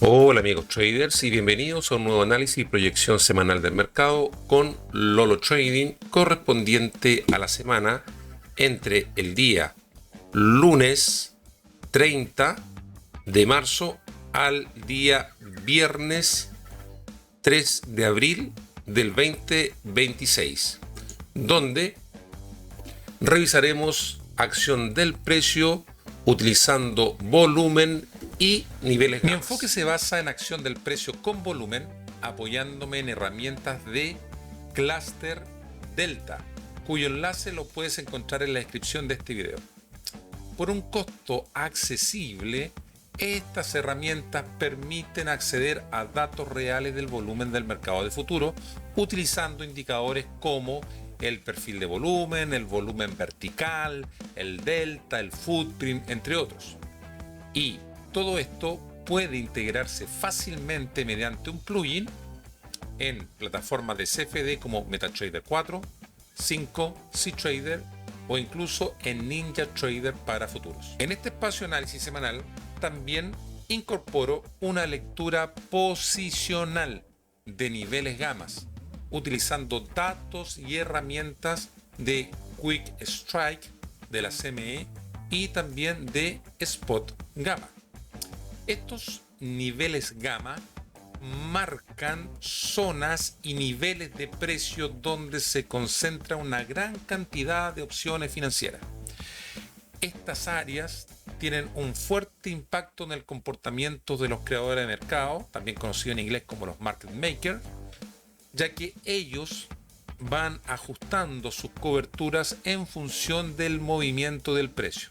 Hola amigos traders y bienvenidos a un nuevo análisis y proyección semanal del mercado con Lolo Trading correspondiente a la semana entre el día lunes 30 de marzo al día viernes 3 de abril del 2026, donde revisaremos acción del precio utilizando volumen y niveles. Mi enfoque se basa en acción del precio con volumen, apoyándome en herramientas de Cluster Delta, cuyo enlace lo puedes encontrar en la descripción de este video. Por un costo accesible, estas herramientas permiten acceder a datos reales del volumen del mercado de futuro utilizando indicadores como el perfil de volumen, el volumen vertical, el delta, el footprint, entre otros. Y todo esto puede integrarse fácilmente mediante un plugin en plataformas de CFD como MetaTrader 4, 5, CTrader o incluso en NinjaTrader para futuros. En este espacio de análisis semanal también incorporo una lectura posicional de niveles gamas, utilizando datos y herramientas de Quick Strike de la CME y también de Spot Gamma. Estos niveles gamma marcan zonas y niveles de precio donde se concentra una gran cantidad de opciones financieras. Estas áreas tienen un fuerte impacto en el comportamiento de los creadores de mercado, también conocidos en inglés como los market makers, ya que ellos van ajustando sus coberturas en función del movimiento del precio.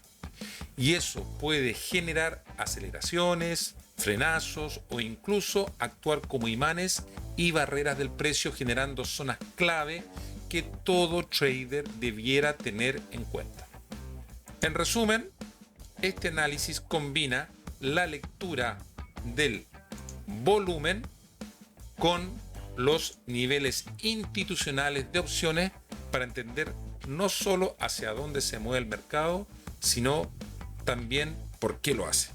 Y eso puede generar aceleraciones, frenazos o incluso actuar como imanes y barreras del precio, generando zonas clave que todo trader debiera tener en cuenta. En resumen, este análisis combina la lectura del volumen con los niveles institucionales de opciones para entender no solo hacia dónde se mueve el mercado, sino también por qué lo hace.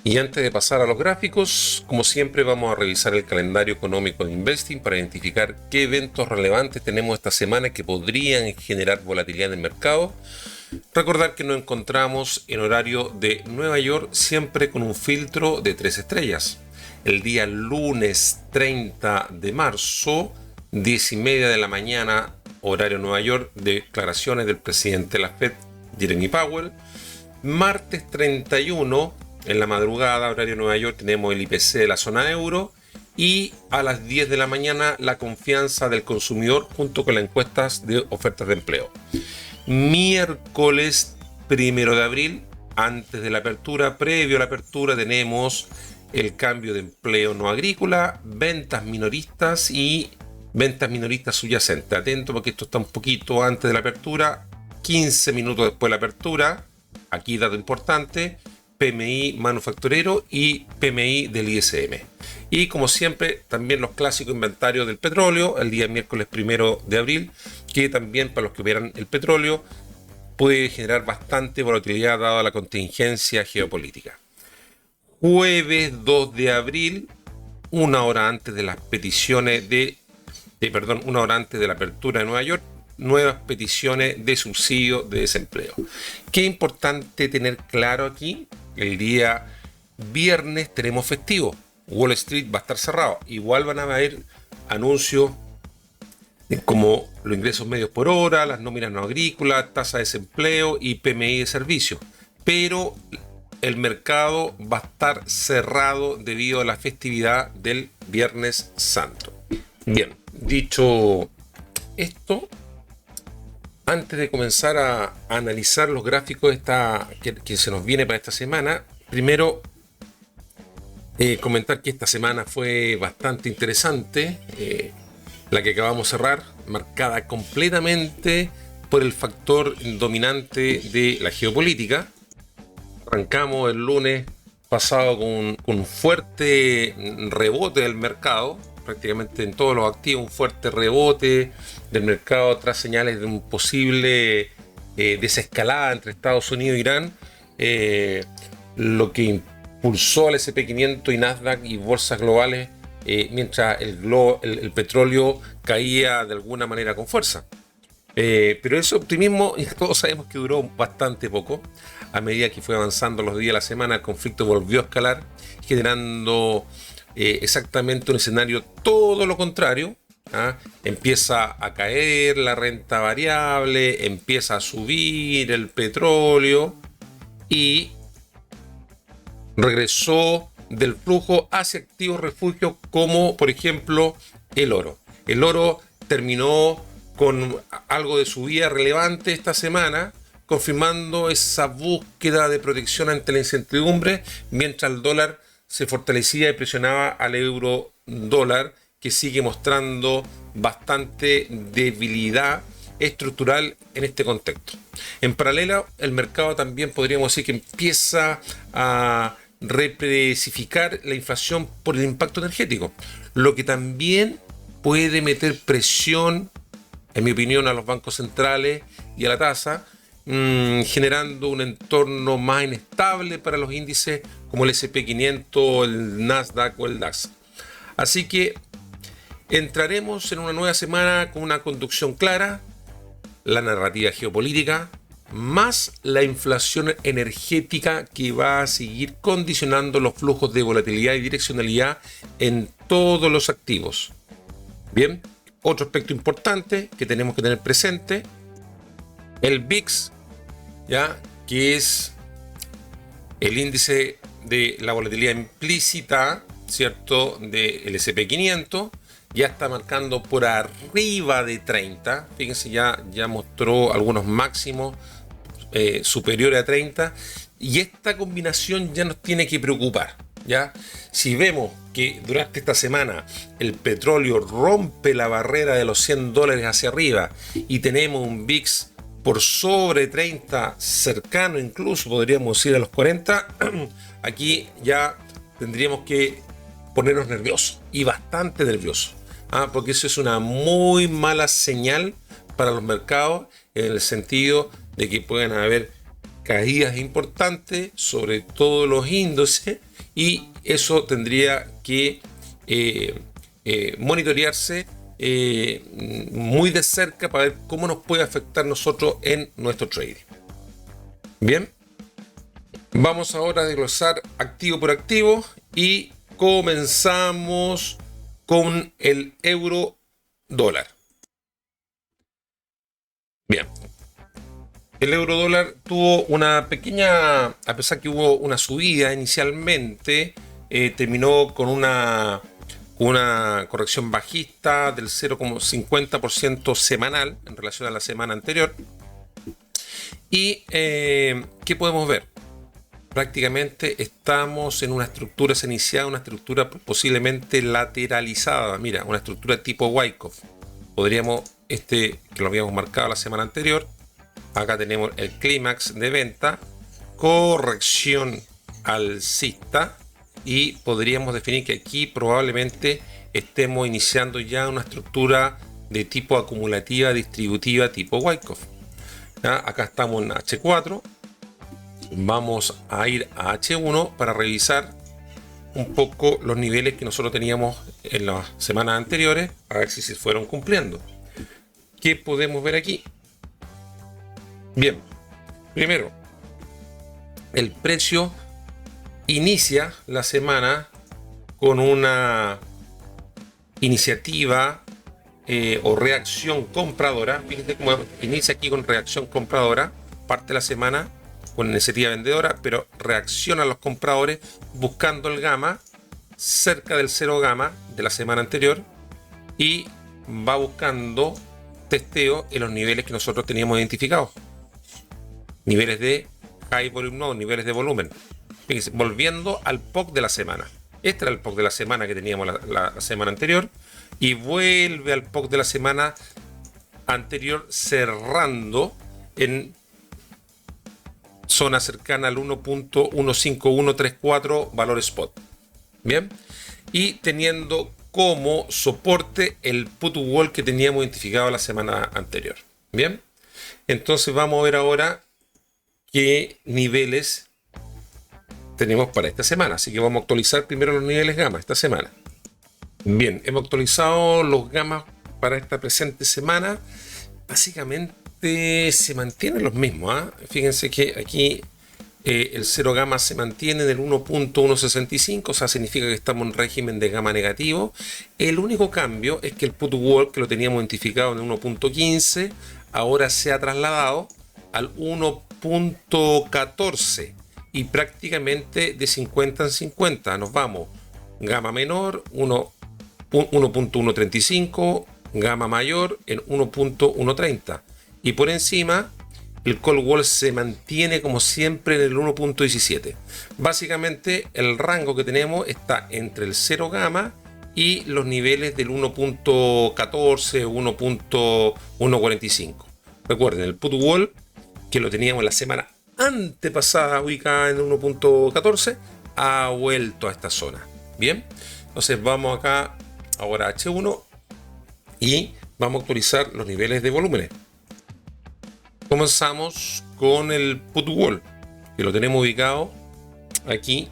Y antes de pasar a los gráficos, como siempre vamos a revisar el calendario económico de Investing para identificar qué eventos relevantes tenemos esta semana que podrían generar volatilidad en el mercado. Recordar que nos encontramos en horario de Nueva York, siempre con un filtro de 3 estrellas. El día lunes 30 de marzo, 10:30 de la mañana, horario Nueva York, declaraciones del presidente de la Fed, Jeremy Powell. Martes 31, en la madrugada, horario Nueva York, tenemos el IPC de la zona euro. Y a las 10 de la mañana, la confianza del consumidor junto con las encuestas de ofertas de empleo. Miércoles 1 de abril, antes de la apertura, previo a la apertura, tenemos el cambio de empleo no agrícola, ventas minoristas y ventas minoristas subyacentes. Atento porque esto está un poquito antes de la apertura, 15 minutos después de la apertura. Aquí dato importante, PMI manufacturero y PMI del ISM. Y como siempre, también los clásicos inventarios del petróleo, el día miércoles 1 de abril, que también para los que operan el petróleo puede generar bastante volatilidad dada la contingencia geopolítica. Jueves 2 de abril, una hora antes de las peticiones una hora antes de la apertura de Nueva York, nuevas peticiones de subsidio de desempleo. Qué importante tener claro aquí, el día viernes tenemos festivo, Wall Street va a estar cerrado, igual van a haber anuncios como los ingresos medios por hora, las nóminas no agrícolas, tasa de desempleo y PMI de servicios, pero el mercado va a estar cerrado debido a la festividad del Viernes Santo. Bien, dicho esto, antes de comenzar a analizar los gráficos que se nos viene para esta semana, primero comentar que esta semana fue bastante interesante, la que acabamos de cerrar, marcada completamente por el factor dominante de la geopolítica. Arrancamos el lunes pasado con un fuerte rebote del mercado, prácticamente en todos los activos, un fuerte rebote del mercado tras señales de un posible desescalada entre Estados Unidos e Irán. lo que impulsó al S&P 500 y Nasdaq y bolsas globales, mientras el petróleo caía de alguna manera con fuerza. Pero ese optimismo, todos sabemos que duró bastante poco. A medida que fue avanzando los días de la semana, el conflicto volvió a escalar, generando exactamente un escenario todo lo contrario. Empieza a caer la renta variable, empieza a subir el petróleo y regresó del flujo hacia activos refugios como por ejemplo el oro. El oro terminó con algo de subida relevante esta semana, confirmando esa búsqueda de protección ante la incertidumbre, mientras el dólar se fortalecía y presionaba al euro dólar, que sigue mostrando bastante debilidad estructural en este contexto. En paralelo, el mercado también podríamos decir que empieza a reprecificar la inflación por el impacto energético, lo que también puede meter presión, en mi opinión, a los bancos centrales y a la tasa, generando un entorno más inestable para los índices como el S&P 500, el Nasdaq o el DAX. Así que entraremos en una nueva semana con una conducción clara, la narrativa geopolítica, más la inflación energética que va a seguir condicionando los flujos de volatilidad y direccionalidad en todos los activos. Bien, otro aspecto importante que tenemos que tener presente, el VIX, ¿ya? Que es el índice de la volatilidad implícita, ¿cierto?, del S&P 500, ya está marcando por arriba de 30. Fíjense, ya mostró algunos máximos superiores a 30, y esta combinación ya nos tiene que preocupar, ¿ya? Si vemos que durante esta semana el petróleo rompe la barrera de los $100 hacia arriba y tenemos un VIX por sobre 30, cercano incluso, podríamos decir, a los 40, aquí ya tendríamos que ponernos nerviosos, y bastante nerviosos, porque eso es una muy mala señal para los mercados, en el sentido de que pueden haber caídas importantes sobre todos los índices, y eso tendría que monitorearse muy de cerca para ver cómo nos puede afectar nosotros en nuestro trading. Bien, vamos ahora a desglosar activo por activo y comenzamos con el euro dólar. Bien, el euro dólar tuvo una pequeña, a pesar que hubo una subida inicialmente, terminó con una corrección bajista del 0,50% semanal en relación a la semana anterior. Y ¿qué podemos ver? Prácticamente estamos en una estructura, se ha iniciado una estructura posiblemente lateralizada. Mira, una estructura tipo Wyckoff. Podríamos, que lo habíamos marcado la semana anterior. Acá tenemos el clímax de venta, corrección alcista, y podríamos definir que aquí probablemente estemos iniciando ya una estructura de tipo acumulativa distributiva tipo Wyckoff. Acá estamos en H4. Vamos a ir a H1 para revisar un poco los niveles que nosotros teníamos en las semanas anteriores, a ver si se fueron cumpliendo. ¿Qué podemos ver aquí? Bien, primero, el precio inicia la semana con una iniciativa o reacción compradora. Fíjense cómo inicia aquí con reacción compradora, parte de la semana con iniciativa vendedora, pero reacciona a los compradores buscando el gamma cerca del 0 gamma de la semana anterior, y va buscando testeo en los niveles que nosotros teníamos identificados, niveles de high volume node, niveles de volumen. Fíjense, volviendo al POC de la semana. Este era el POC de la semana que teníamos la semana anterior, y vuelve al POC de la semana anterior, cerrando en zona cercana al 1.15134 valor spot. Bien, y teniendo como soporte el put wall que teníamos identificado la semana anterior. Bien, entonces vamos a ver ahora qué niveles tenemos para esta semana. Así que vamos a actualizar primero los niveles gamma esta semana. Bien, hemos actualizado los gammas para esta presente semana. Básicamente se mantienen los mismos, ¿eh? Fíjense que aquí el 0 gamma se mantiene en el 1.165, o sea, significa que estamos en régimen de gamma negativo. El único cambio es que el put wall, que lo teníamos identificado en el 1.15, ahora se ha trasladado al 1.14 y prácticamente de 50 en 50 nos vamos. Gamma menor 1.135, gamma mayor en 1.130 y por encima el call wall se mantiene como siempre en el 1.17. Básicamente el rango que tenemos está entre el 0 gamma y los niveles del 1.14, 1.145. Recuerden, el put wall, que lo teníamos la semana antepasada ubicada en 1.14, ha vuelto a esta zona. Bien, entonces vamos acá ahora a H1 y vamos a actualizar los niveles de volúmenes. Comenzamos con el put wall, que lo tenemos ubicado aquí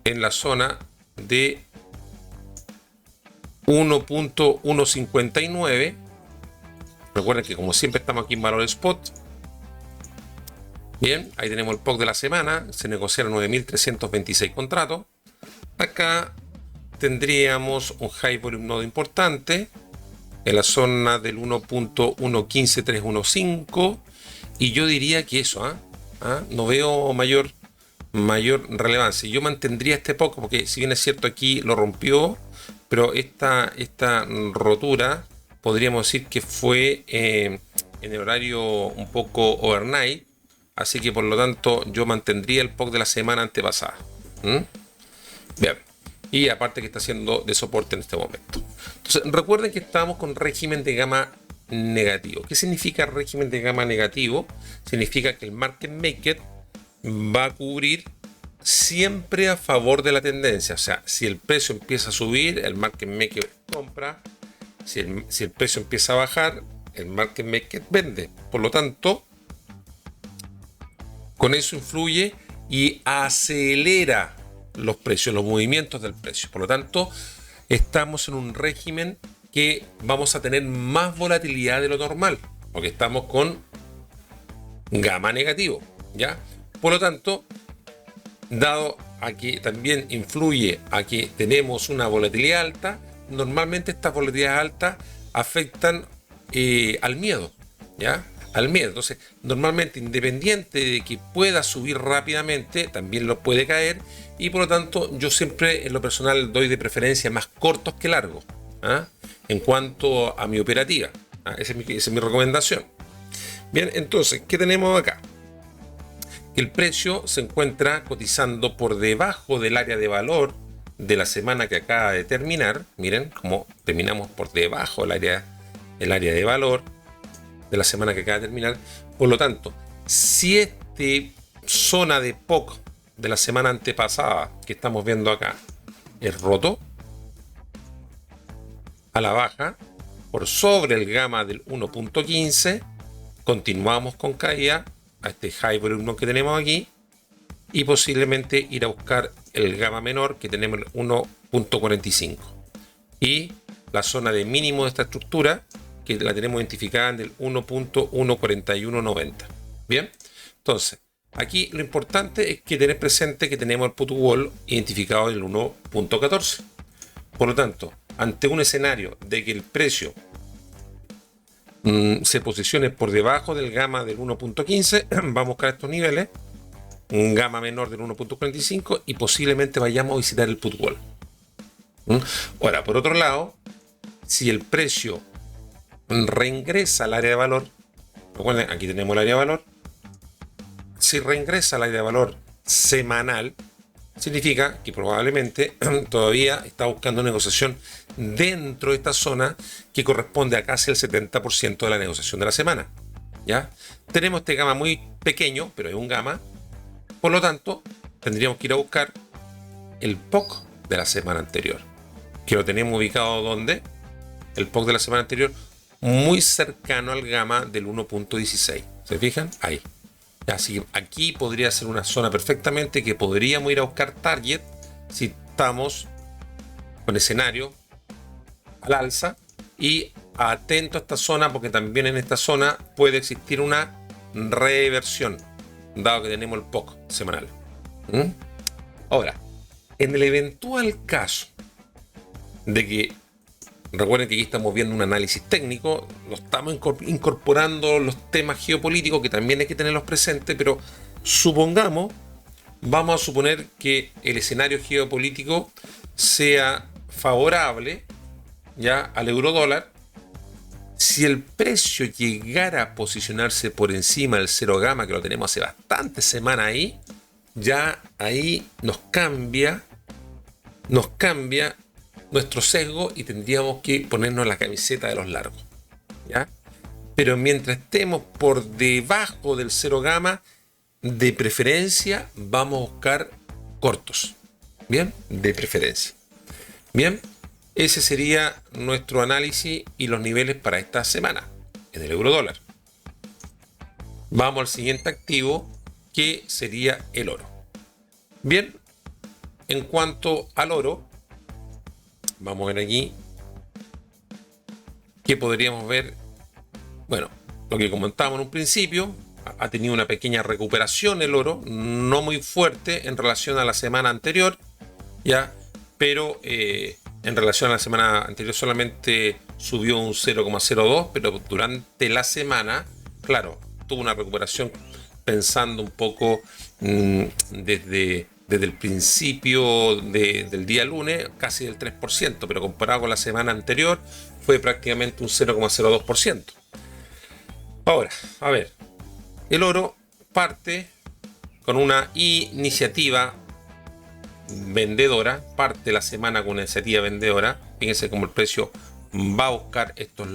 en la zona de 1.159. Recuerden que como siempre estamos aquí en valor spot. Bien, ahí tenemos el POC de la semana. Se negociaron 9.326 contratos. Acá tendríamos un high volume node importante en la zona del 1.115315 y yo diría que eso, no veo mayor relevancia. Yo mantendría este POC porque si bien es cierto aquí lo rompió, pero esta rotura podríamos decir que fue en el horario un poco overnight, así que por lo tanto yo mantendría el POC de la semana antepasada. Bien. Y aparte que está haciendo de soporte en este momento. Entonces recuerden que estamos con régimen de gamma negativo. ¿Qué significa régimen de gamma negativo? Significa que el market maker va a cubrir siempre a favor de la tendencia. O sea, si el precio empieza a subir, el market maker compra. Si el precio empieza a bajar, el market maker vende. Por lo tanto, con eso influye y acelera los precios, los movimientos del precio. Por lo tanto, estamos en un régimen que vamos a tener más volatilidad de lo normal, porque estamos con gamma negativo, ¿ya? Por lo tanto, dado a que también influye a que tenemos una volatilidad alta, normalmente estas volatilidades altas afectan al miedo, ¿ya? Al miedo. Entonces, normalmente, independiente de que pueda subir rápidamente, también lo puede caer. Y por lo tanto, yo siempre en lo personal doy de preferencia más cortos que largos, en cuanto a mi operativa. Esa es mi recomendación. Bien, entonces, ¿qué tenemos acá? El precio se encuentra cotizando por debajo del área de valor de la semana que acaba de terminar. Miren cómo terminamos por debajo del área de valor de la semana que acaba de terminar. Por lo tanto, si este zona de POC de la semana antepasada que estamos viendo acá es roto a la baja por sobre el gamma del 1.15, continuamos con caída a este high volume que tenemos aquí y posiblemente ir a buscar el gamma menor que tenemos el 1.45 y la zona de mínimo de esta estructura que la tenemos identificada en el 1.14190. Bien, entonces aquí lo importante es que tener presente que tenemos el put wall identificado en el 1.14. Por lo tanto, ante un escenario de que el precio se posicione por debajo del gamma del 1.15, vamos a buscar estos niveles, un gamma menor del 1.45 y posiblemente vayamos a visitar el put wall. Ahora, por otro lado, si el precio reingresa al área de valor, recuerden, aquí tenemos el área de valor. Si reingresa al área de valor semanal, significa que probablemente todavía está buscando negociación dentro de esta zona que corresponde a casi el 70% de la negociación de la semana. ¿Ya? Tenemos este gamma muy pequeño, pero es un gamma. Por lo tanto, tendríamos que ir a buscar el POC de la semana anterior, que lo tenemos ubicado donde el POC de la semana anterior muy cercano al gamma del 1.16. ¿Se fijan? Ahí. Así que aquí podría ser una zona perfectamente que podríamos ir a buscar target si estamos con escenario al alza, y atento a esta zona porque también en esta zona puede existir una reversión dado que tenemos el POC semanal. Ahora, en el eventual caso de que, recuerden que aquí estamos viendo un análisis técnico, no estamos incorporando los temas geopolíticos que también hay que tenerlos presentes, pero vamos a suponer que el escenario geopolítico sea favorable ya al euro dólar. Si el precio llegara a posicionarse por encima del 0 gamma, que lo tenemos hace bastantes semanas ahí, ya ahí nos cambia nuestro sesgo y tendríamos que ponernos la camiseta de los largos, ¿ya? Pero mientras estemos por debajo del 0 gamma, de preferencia vamos a buscar cortos, ¿bien? De preferencia. Bien, ese sería nuestro análisis y los niveles para esta semana en el euro dólar. Vamos al siguiente activo, que sería el oro. Bien, en cuanto al oro, vamos a ver aquí que podríamos ver, bueno, lo que comentábamos en un principio, ha tenido una pequeña recuperación el oro, no muy fuerte en relación a la semana anterior, ya, pero en relación a la semana anterior solamente subió un 0,02, pero durante la semana, claro, tuvo una recuperación pensando un poco desde el principio del día lunes, casi del 3%, pero comparado con la semana anterior fue prácticamente un 0,02%. Ahora, a ver, el oro parte con una iniciativa vendedora, parte la semana con una iniciativa vendedora. Fíjense cómo el precio va a buscar estas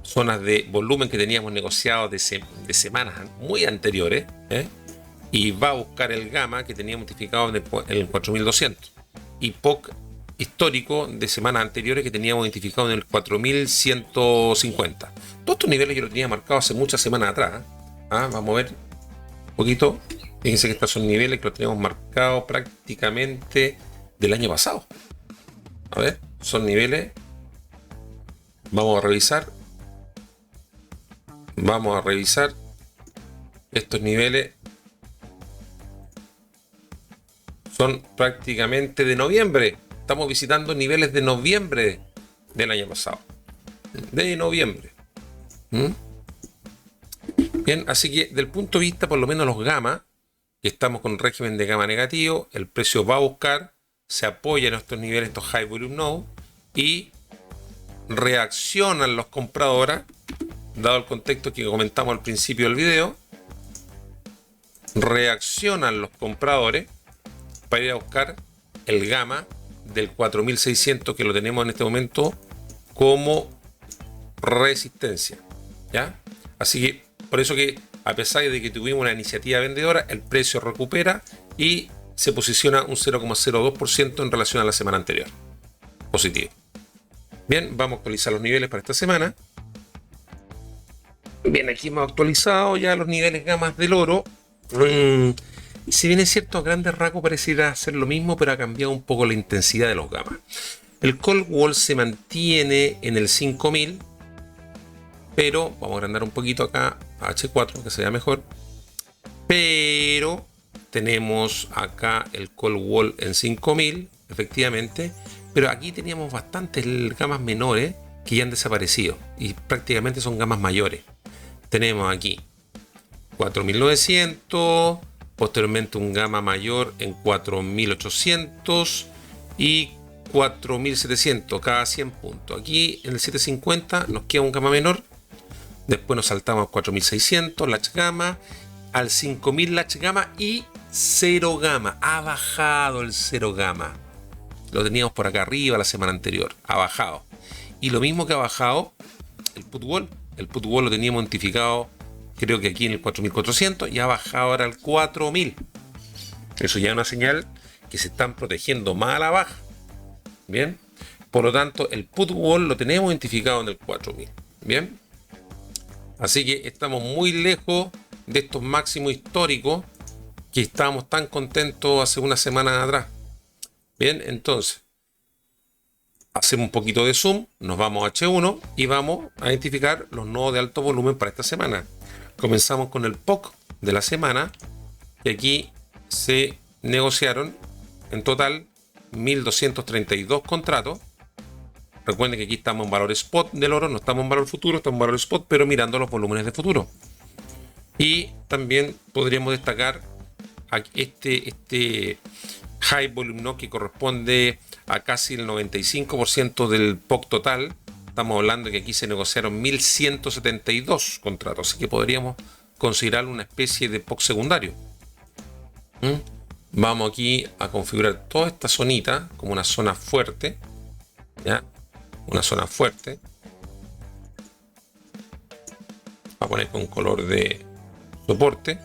zonas de volumen que teníamos negociados de semanas muy anteriores, y va a buscar el gamma que teníamos identificado en el 4200 y POC histórico de semanas anteriores que teníamos identificado en el 4150. Todos estos niveles yo los tenía marcados hace muchas semanas atrás. Vamos a ver un poquito. Fíjense que estos son niveles que los tenemos marcados prácticamente del año pasado. A ver, son niveles. Vamos a revisar estos niveles. Son prácticamente de noviembre. Estamos visitando niveles de noviembre del año pasado. De noviembre. Bien, así que del punto de vista, por lo menos los gamma, que estamos con régimen de gamma negativo, el precio va a buscar, se apoya en estos niveles, estos high volume node, y reaccionan los compradores, dado el contexto que comentamos al principio del video, reaccionan los compradores para ir a buscar el gamma del 4600, que lo tenemos en este momento como resistencia, ¿ya? Así que por eso que a pesar de que tuvimos una iniciativa vendedora, el precio recupera y se posiciona un 0,02% en relación a la semana anterior. Positivo. Bien, vamos a actualizar los niveles para esta semana. Bien, aquí hemos actualizado ya los niveles gamas del oro. Si bien es cierto, a grandes rasgos pareciera hacer lo mismo, pero ha cambiado un poco la intensidad de los gamas. El call wall se mantiene en el 5000, pero vamos a agrandar un poquito acá a H4, que se vea mejor. Pero tenemos acá el call wall en 5000, efectivamente, pero aquí teníamos bastantes gamas menores que ya han desaparecido y prácticamente son gamas mayores. Tenemos aquí 4900, posteriormente un gamma mayor en 4800 y 4700 cada 100 puntos. Aquí en el 750 nos queda un gamma menor. Después nos saltamos a 4600 latch gamma, al 5000 latch gamma y 0 gamma. Ha bajado el 0 gamma. Lo teníamos por acá arriba la semana anterior. Ha bajado. Y lo mismo que ha bajado el put wall. El put wall lo teníamos identificado, creo que aquí en el 4400, y ha bajado ahora al 4000. Eso ya es una señal que se están protegiendo más a la baja. Bien. Por lo tanto, el put wall lo tenemos identificado en el 4000. Bien. Así que estamos muy lejos de estos máximos históricos que estábamos tan contentos hace una semana atrás. Bien, entonces hacemos un poquito de zoom, nos vamos a H1 y vamos a identificar los nodos de alto volumen para esta semana. Comenzamos con el POC de la semana, y aquí se negociaron en total 1.232 contratos. Recuerden que aquí estamos en valor spot del oro, no estamos en valor futuro, estamos en valor spot, pero mirando los volúmenes de futuro. Y también podríamos destacar este high volume node que corresponde a casi el 95% del POC total. Estamos hablando de que aquí se negociaron 1.172 contratos, así que podríamos considerarlo una especie de POC secundario. Vamos aquí a configurar toda esta zonita como una zona fuerte, ¿ya? Una zona fuerte. Voy a poner con color de soporte,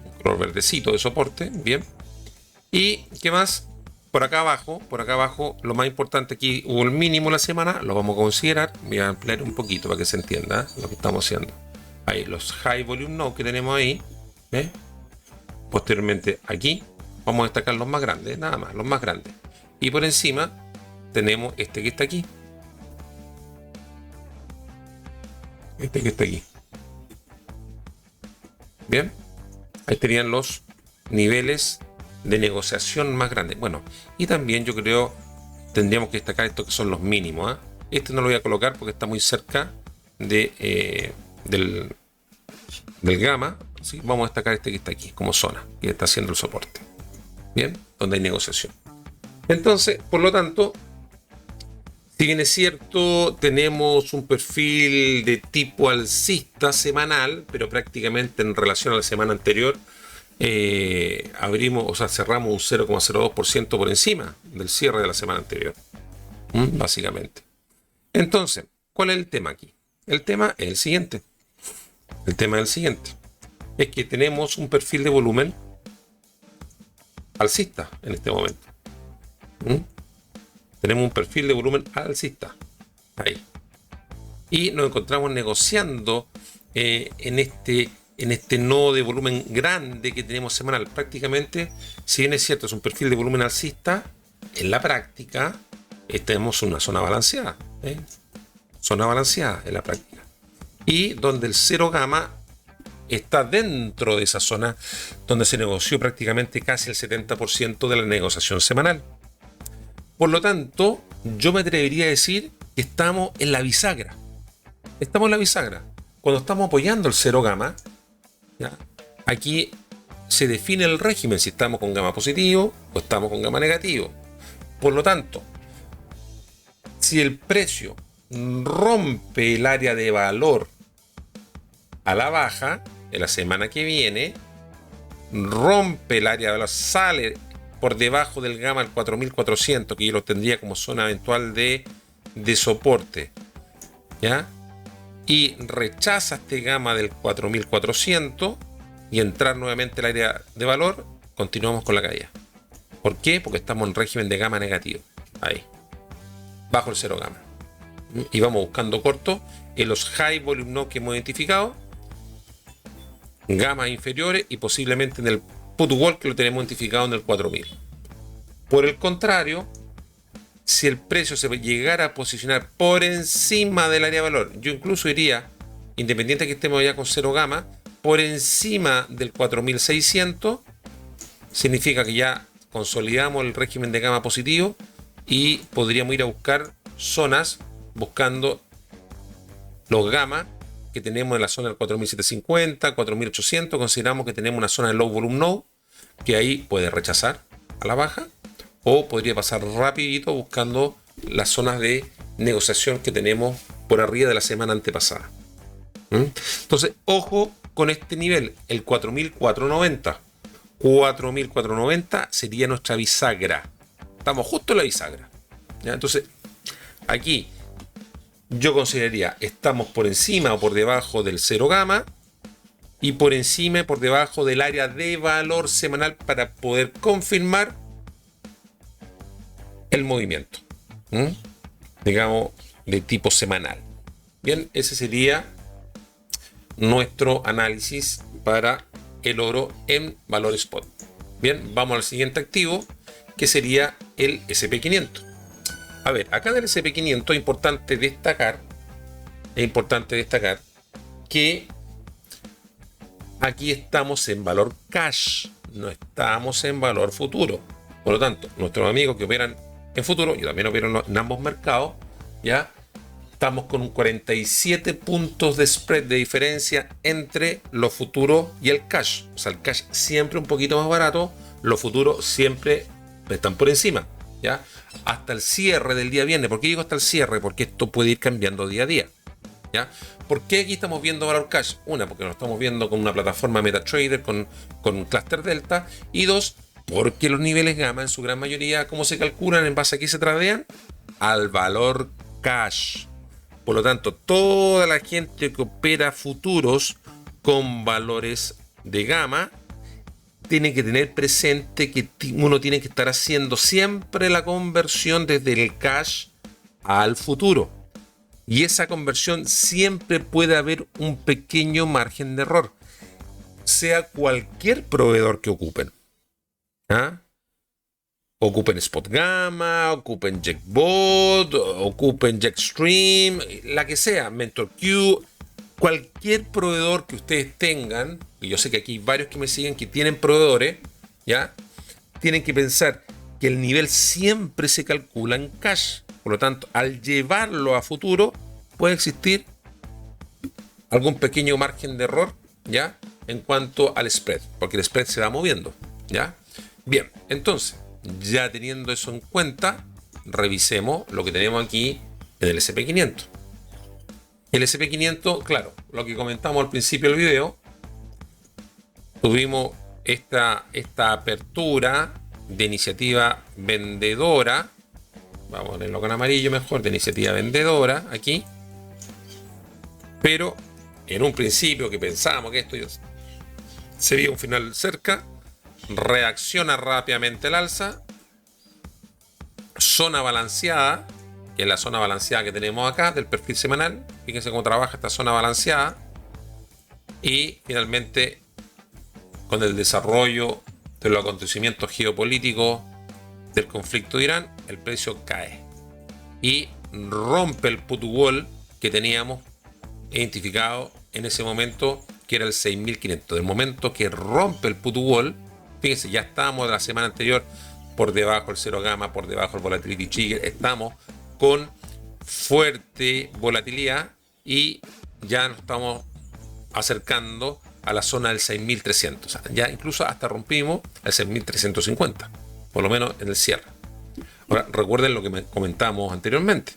un color verdecito de soporte, bien. Y qué más, por acá abajo, lo más importante aquí hubo el mínimo de la semana, lo vamos a considerar. Voy a ampliar un poquito para que se entienda lo que estamos haciendo. Ahí los high volume node que tenemos ahí, ¿ves? Posteriormente aquí vamos a destacar los más grandes, nada más, los más grandes. Y por encima tenemos este que está aquí. Este que está aquí. Bien, ahí tenían los niveles de negociación más grandes. Bueno, y también yo creo tendríamos que destacar estos que son los mínimos, ¿eh? Este no lo voy a colocar porque está muy cerca de, del gamma. ¿Sí? Vamos a destacar este que está aquí como zona, que está haciendo el soporte. Bien, donde hay negociación. Entonces, por lo tanto, si bien es cierto, tenemos un perfil de tipo alcista semanal, pero prácticamente en relación a la semana anterior, cerramos un 0,02% por encima del cierre de la semana anterior, básicamente. Entonces, ¿cuál es el tema aquí? El tema es el siguiente. Es que tenemos un perfil de volumen alcista en este momento. Tenemos un perfil de volumen alcista. Ahí. Y nos encontramos negociando en este nodo de volumen grande que tenemos semanal. Prácticamente, si bien es cierto, es un perfil de volumen alcista, en la práctica tenemos una zona balanceada. Zona balanceada en la práctica. Y donde el 0 gamma está dentro de esa zona donde se negoció prácticamente casi el 70% de la negociación semanal. Por lo tanto, yo me atrevería a decir que estamos en la bisagra. Estamos en la bisagra. Cuando estamos apoyando el 0 gamma, ¿ya? Aquí se define el régimen si estamos con gamma positivo o estamos con gamma negativo. Por lo tanto, si el precio rompe el área de valor a la baja en la semana que viene, rompe el área de valor, sale por debajo del gamma al 4400, que yo lo tendría como zona eventual de soporte, ¿ya? Y rechaza este gamma del 4400 y entrar nuevamente al área de valor, continuamos con la caída. ¿Por qué? Porque estamos en régimen de gamma negativo, ahí, bajo el 0 gamma. Y vamos buscando corto en los high volume node que hemos identificado, gamas inferiores y posiblemente en el put wall que lo tenemos identificado en el 4000. Por el contrario, si el precio se llegara a posicionar por encima del área de valor, yo incluso iría, independiente de que estemos ya con 0 gamma, por encima del 4600, significa que ya consolidamos el régimen de gamma positivo y podríamos ir a buscar zonas buscando los gamma que tenemos en la zona del 4750, 4800. Consideramos que tenemos una zona de low volume node que ahí puede rechazar a la baja o podría pasar rapidito buscando las zonas de negociación que tenemos por arriba de la semana antepasada. Entonces, ojo con este nivel, el 4490. 4490 sería nuestra bisagra. Estamos justo en la bisagra, ¿ya? Entonces, aquí yo consideraría estamos por encima o por debajo del 0 gamma y por encima y por debajo del área de valor semanal para poder confirmar el movimiento, digamos, de tipo semanal. Bien, ese sería nuestro análisis para el oro en valor spot. Bien, vamos al siguiente activo, que sería el SP500. A ver, acá en el SP500 es importante destacar que aquí estamos en valor cash, no estamos en valor futuro. Por lo tanto, nuestros amigos que operan en futuro, yo también opero en ambos mercados, ya estamos con un 47 puntos de spread de diferencia entre los futuros y el cash. O sea, el cash siempre un poquito más barato, los futuros siempre están por encima, ¿ya? Hasta el cierre del día viernes. ¿Por qué digo hasta el cierre? Porque esto puede ir cambiando día a día, ¿ya? ¿Por qué aquí estamos viendo valor cash? Una, porque lo estamos viendo con una plataforma MetaTrader, con un cluster Delta. Y dos, porque los niveles gamma en su gran mayoría, ¿cómo se calculan? ¿En base a qué se tradean? Al valor cash. Por lo tanto, toda la gente que opera futuros con valores de gamma tiene que tener presente que uno tiene que estar haciendo siempre la conversión desde el cash al futuro. Y esa conversión siempre puede haber un pequeño margen de error, sea cualquier proveedor que ocupen. ¿Ah? Ocupen Spot Gamma, ocupen Jackbot, ocupen Jackstream, la que sea, MentorQ, cualquier proveedor que ustedes tengan, y yo sé que aquí hay varios que me siguen que tienen proveedores, ¿ya? Tienen que pensar que el nivel siempre se calcula en cash. Por lo tanto, al llevarlo a futuro, puede existir algún pequeño margen de error, ¿ya? En cuanto al spread, porque el spread se va moviendo, ¿ya? Bien, entonces, ya teniendo eso en cuenta, revisemos lo que tenemos aquí en el SP500. El SP500, claro, lo que comentamos al principio del video, tuvimos esta apertura de iniciativa vendedora. Vamos a ponerlo con amarillo mejor, de iniciativa vendedora aquí. Pero en un principio que pensábamos que esto sería un final cerca, reacciona rápidamente el alza, zona balanceada, que es la zona balanceada que tenemos acá del perfil semanal. Fíjense cómo trabaja esta zona balanceada. Y finalmente, con el desarrollo de los acontecimientos geopolíticos del conflicto de Irán, el precio cae y rompe el put wall que teníamos identificado en ese momento, que era el 6500. Del momento que rompe el put wall, fíjense, ya estábamos de la semana anterior por debajo del cero gamma, por debajo del volatility trigger, estamos con fuerte volatilidad y ya nos estamos acercando a la zona del 6300. O sea, ya incluso hasta rompimos el 6350, por lo menos en el cierre. Ahora, recuerden lo que comentamos anteriormente,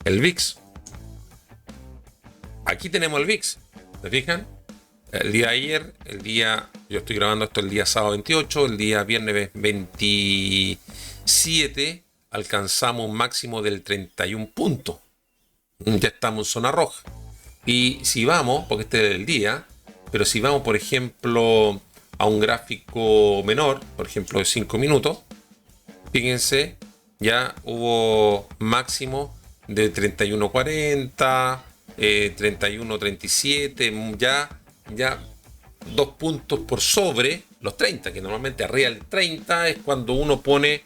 el VIX. Aquí tenemos el VIX, ¿se fijan? El día de ayer, yo estoy grabando esto el día sábado 28, el día viernes 27, alcanzamos un máximo del 31 puntos. Ya estamos en zona roja. Y si vamos, porque este es el día, pero si vamos, por ejemplo, a un gráfico menor, por ejemplo de 5 minutos, fíjense, ya hubo máximo de 31.40, 31.37, ya 2 puntos por sobre los 30, que normalmente arriba del 30 es cuando uno pone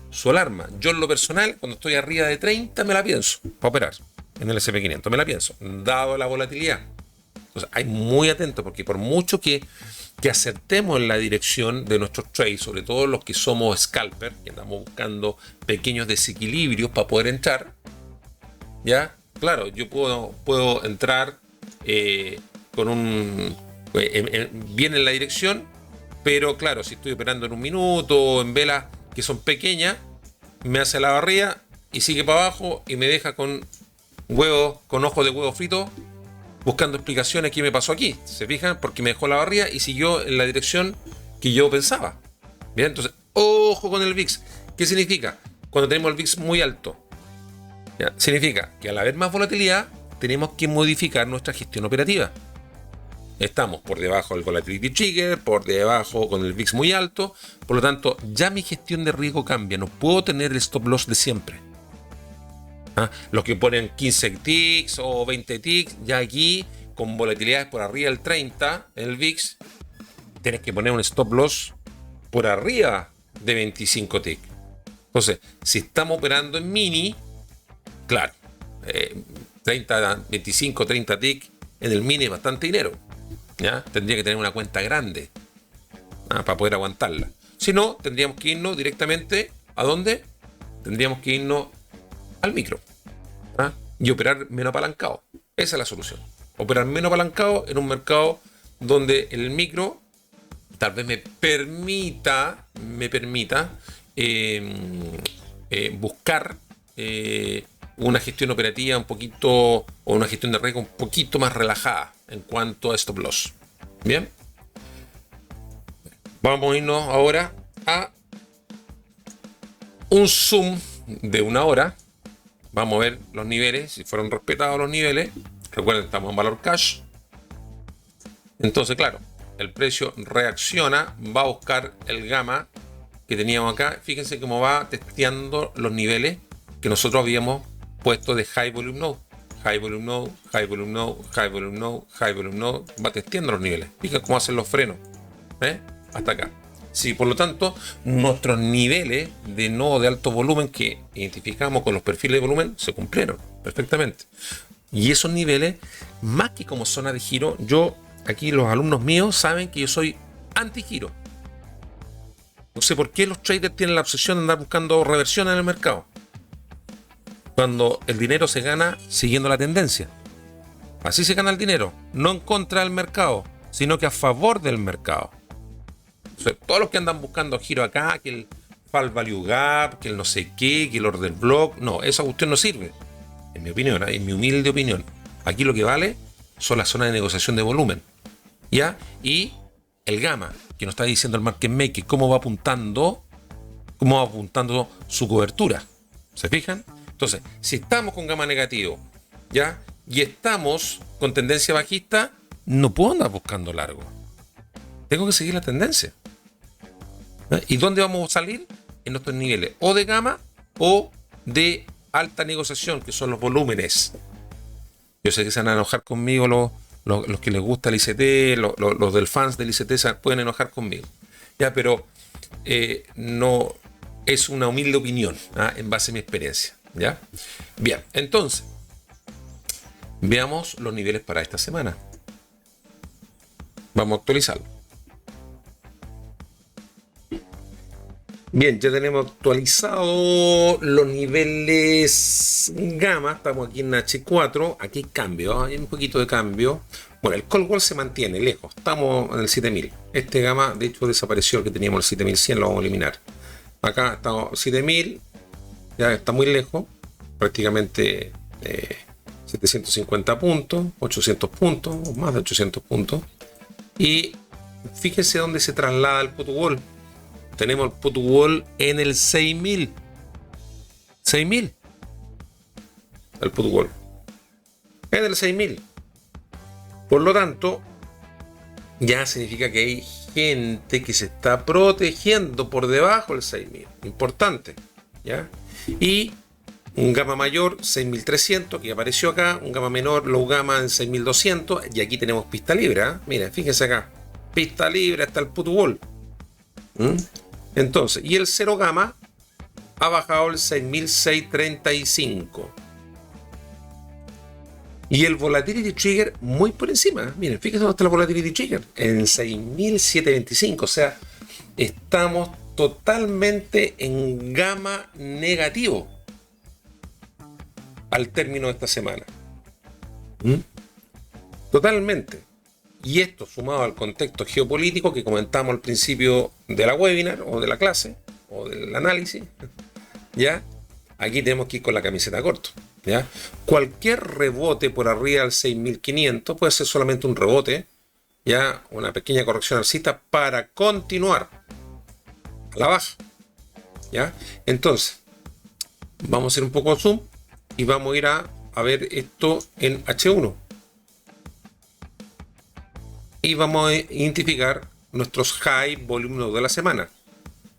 su alarma. Yo en lo personal, cuando estoy arriba de 30 me la pienso para operar en el SP500, me la pienso, dado la volatilidad. Entonces hay muy atento, porque por mucho que acertemos en la dirección de nuestros trades, sobre todo los que somos scalper, que andamos buscando pequeños desequilibrios para poder entrar, ya, claro, yo puedo entrar bien en la dirección, pero claro, si estoy operando en un minuto o en velas que son pequeñas, me hace la barrida y sigue para abajo y me deja con ojos de huevo frito, buscando explicaciones qué me pasó aquí. ¿Se fijan? Porque me dejó la barrida y siguió en la dirección que yo pensaba. Bien, entonces, ojo con el VIX. ¿Qué significa? Cuando tenemos el VIX muy alto, ¿ya? Significa que al haber más volatilidad, tenemos que modificar nuestra gestión operativa. Estamos por debajo del volatility trigger, por debajo con el VIX muy alto, por lo tanto, ya mi gestión de riesgo cambia. No puedo tener el stop loss de siempre. Los que ponen 15 ticks o 20 ticks, ya aquí con volatilidades por arriba del 30 en el VIX, tienes que poner un stop loss por arriba de 25 tick. Entonces, si estamos operando en mini, claro, 25, 30 tick en el mini es bastante dinero. ¿Ya? Tendría que tener una cuenta grande para poder aguantarla. Si no, tendríamos que irnos directamente ¿a dónde? Tendríamos que irnos al micro y operar menos apalancado. Esa es la solución. Operar menos apalancado en un mercado donde el micro tal vez me permita buscar una gestión operativa un poquito, o una gestión de riesgo un poquito más relajada en cuanto a stop loss. Bien, vamos a irnos ahora a un zoom de 1 hora. Vamos a ver los niveles, si fueron respetados los niveles. Recuerden, estamos en valor cash. Entonces, claro, el precio reacciona, va a buscar el gamma que teníamos acá. Fíjense cómo va testeando los niveles que nosotros habíamos puesto de high volume node. High volume node, high volume node, high volume node, high volume node. Va testeando los niveles. Fíjense cómo hacen los frenos. Hasta acá. Sí, por lo tanto, nuestros niveles de nodo de alto volumen que identificamos con los perfiles de volumen se cumplieron perfectamente. Y esos niveles, más que como zona de giro, aquí los alumnos míos saben que yo soy anti-giro. No sé por qué los traders tienen la obsesión de andar buscando reversiones en el mercado, cuando el dinero se gana siguiendo la tendencia. Así se gana el dinero, no en contra del mercado, sino que a favor del mercado. O sea, todos los que andan buscando giro acá, que el fall value gap, que el no sé qué, que el order block, no, esa cuestión no sirve. En mi opinión, en mi humilde opinión. Aquí lo que vale son las zonas de negociación de volumen. ¿Ya? Y el gamma, que nos está diciendo el market maker, cómo va apuntando su cobertura. ¿Se fijan? Entonces, si estamos con gamma negativo, ¿ya? Y estamos con tendencia bajista, no puedo andar buscando largo. Tengo que seguir la tendencia. ¿Y dónde vamos a salir? En nuestros niveles o de gamma o de alta negociación, que son los volúmenes. Yo sé que se van a enojar conmigo los que les gusta el ICT, los del fans del ICT se pueden enojar conmigo. Ya, pero no es una humilde opinión en base a mi experiencia. ¿Ya? Bien, entonces veamos los niveles para esta semana. Vamos a actualizarlo. Bien, ya tenemos actualizado los niveles gamma. Estamos aquí en H4. Aquí hay cambio, hay un poquito de cambio. Bueno, el call wall se mantiene lejos. Estamos en el 7000. Este gamma, de hecho, desapareció. El que teníamos el 7100 lo vamos a eliminar. Acá estamos 7000. Ya está muy lejos. Prácticamente 750 puntos, 800 puntos, o más de 800 puntos. Y fíjense dónde se traslada el put wall. Tenemos el put wall en el 6000. 6000. El put wall. En el 6000. Por lo tanto, ya significa que hay gente que se está protegiendo por debajo del 6000. Importante. ¿Ya? Y un gamma mayor 6300 que apareció acá. Un gamma menor, low gamma en 6200. Y aquí tenemos pista libre. Miren, fíjense acá. Pista libre hasta el put wall. Entonces, y el 0 gamma ha bajado el 6635. Y el volatility trigger muy por encima. Miren, fíjense dónde está el volatility trigger. En 6725. O sea, estamos totalmente en gamma negativo al término de esta semana. Totalmente. Y esto sumado al contexto geopolítico que comentamos al principio de la webinar o de la clase o del análisis, ¿ya? Aquí tenemos que ir con la camiseta corta, ¿ya? Cualquier rebote por arriba del 6500 puede ser solamente un rebote, ¿ya? Una pequeña corrección alcista para continuar a la baja, ¿ya? Entonces, vamos a hacer un poco de zoom y vamos a ir a ver esto en H1. Y vamos a identificar nuestros high volume de la semana.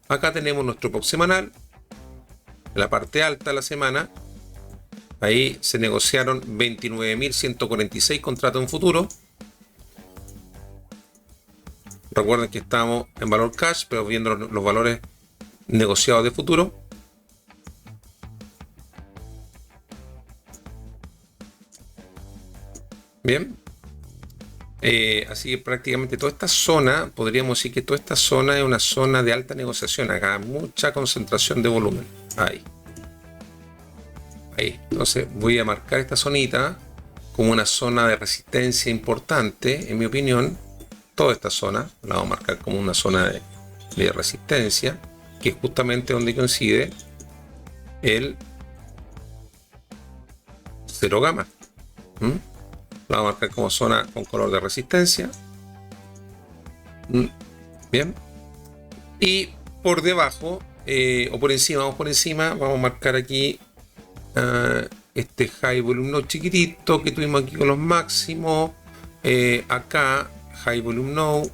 Acá tenemos nuestro POC semanal. En la parte alta de la semana Ahí se negociaron 29.146 contratos en futuro. Recuerden que estamos en valor cash, pero viendo los valores negociados de futuro. Bien. Así que prácticamente toda esta zona, podríamos decir que toda esta zona es una zona de alta negociación. Acá mucha concentración de volumen. Ahí. Entonces voy a marcar esta zonita como una zona de resistencia importante, en mi opinión. Toda esta zona la vamos a marcar como una zona de resistencia, que es justamente donde coincide el 0 gamma. La vamos a marcar como zona con color de resistencia. Bien. Y por debajo, o por encima, vamos a marcar aquí este high volume node chiquitito que tuvimos aquí con los máximos. Acá, high volume node.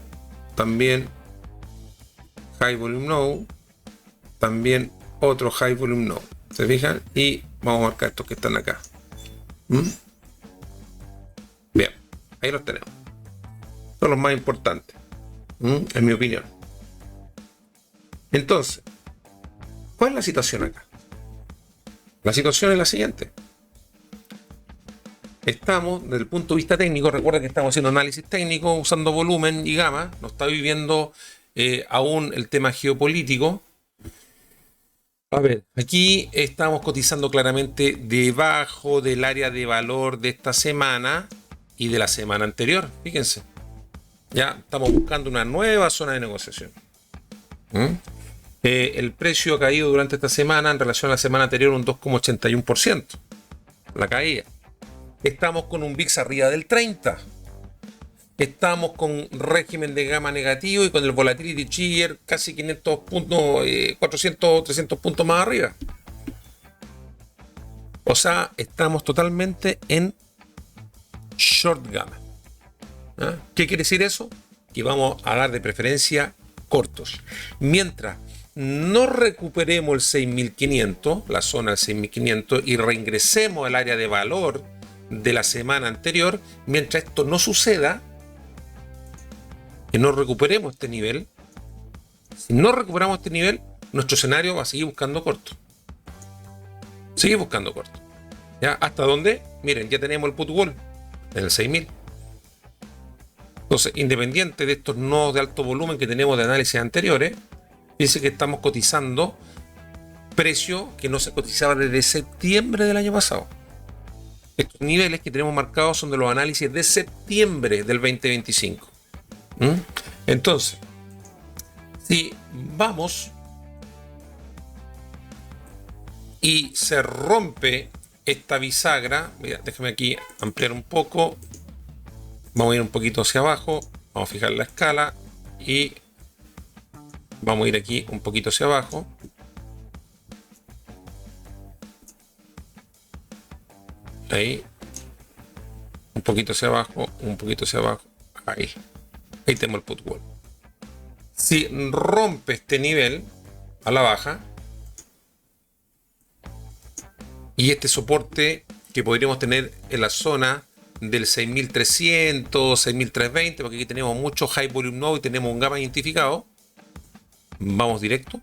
También high volume node. También otro high volume node. ¿Se fijan? Y vamos a marcar estos que están acá. Bien, ahí los tenemos. Son los más importantes, en mi opinión. Entonces, ¿cuál es la situación acá? La situación es la siguiente. Estamos, desde el punto de vista técnico, recuerda que estamos haciendo análisis técnico usando volumen y gamma. No está viviendo aún el tema geopolítico. A ver, aquí estamos cotizando claramente debajo del área de valor de esta semana y de la semana anterior. Fíjense. Ya estamos buscando una nueva zona de negociación. El precio ha caído durante esta semana en relación a la semana anterior un 2,81%. La caída. Estamos con un VIX arriba del 30. Estamos con régimen de gamma negativo y con el volatility trigger casi 500 puntos, 400, 300 puntos más arriba. O sea, estamos totalmente en short gamma. ¿Qué quiere decir eso? Que vamos a dar de preferencia cortos. Mientras no recuperemos el 6500, la zona del 6500, y reingresemos al área de valor de la semana anterior, mientras esto no suceda, que no recuperemos este nivel, si no recuperamos este nivel, nuestro escenario va a seguir buscando corto. Sigue buscando corto. ¿Ya? ¿Hasta dónde? Miren, ya tenemos el put wall en el 6000. Entonces, independiente de estos nodos de alto volumen que tenemos de análisis anteriores, dice que estamos cotizando precio que no se cotizaba desde septiembre del año pasado. Estos niveles que tenemos marcados son de los análisis de septiembre del 2025. Entonces, si vamos y se rompe esta bisagra, mira, déjame aquí ampliar un poco, vamos a ir un poquito hacia abajo, vamos a fijar la escala y vamos a ir aquí un poquito hacia abajo. Ahí, un poquito hacia abajo, un poquito hacia abajo, ahí tenemos el put wall. Si rompe este nivel a la baja y este soporte que podríamos tener en la zona del 6300, 6320, porque aquí tenemos mucho high volume node y tenemos un gamma identificado, vamos directo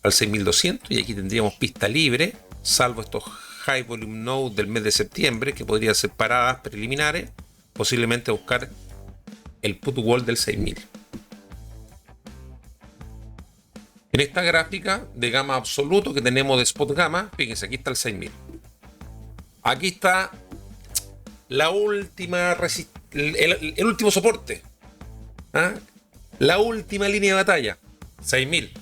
al 6200 y aquí tendríamos pista libre, salvo estos high volume node del mes de septiembre, que podrían ser paradas preliminares, posiblemente buscar el put wall del 6000. En esta gráfica de gamma absoluto que tenemos de spot gamma, fíjense, aquí está el 6000. Aquí está la última el último soporte. La última línea de batalla, 6000.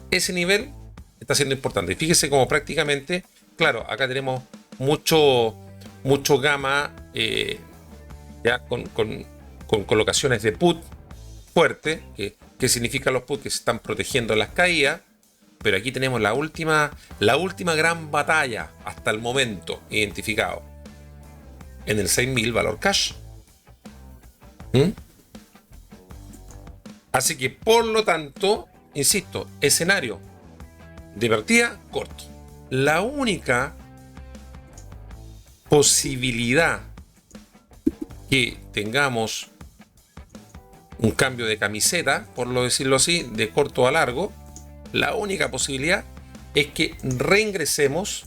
Ese nivel está siendo importante. Y fíjese como prácticamente, claro, acá tenemos mucho gamma ya con colocaciones de put fuerte, que significa los put que se están protegiendo en las caídas, pero aquí tenemos la última gran batalla hasta el momento identificado en el 6000 valor cash. Así que por lo tanto, insisto, escenario de partida corto. La única posibilidad que tengamos un cambio de camiseta, por lo decirlo así, de corto a largo, la única posibilidad es que reingresemos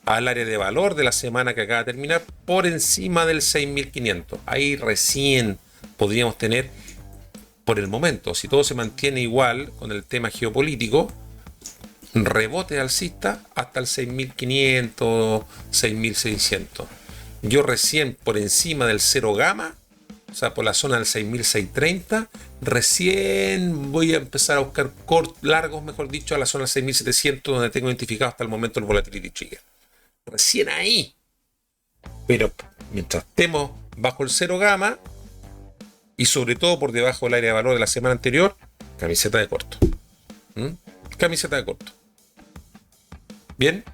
al área de valor de la semana que acaba de terminar por encima del 6.500. Ahí recién podríamos tener, por el momento, si todo se mantiene igual con el tema geopolítico, rebote alcista hasta el 6.500, 6.600. Yo recién por encima del 0 gamma, o sea, por la zona del 6.630, recién voy a empezar a buscar largos, mejor dicho, a la zona del 6.700, donde tengo identificado hasta el momento el volatility trigger. Recién ahí. Pero mientras estemos bajo el 0 gamma y sobre todo por debajo del área de valor de la semana anterior, camiseta de corto. Camiseta de corto. Bien.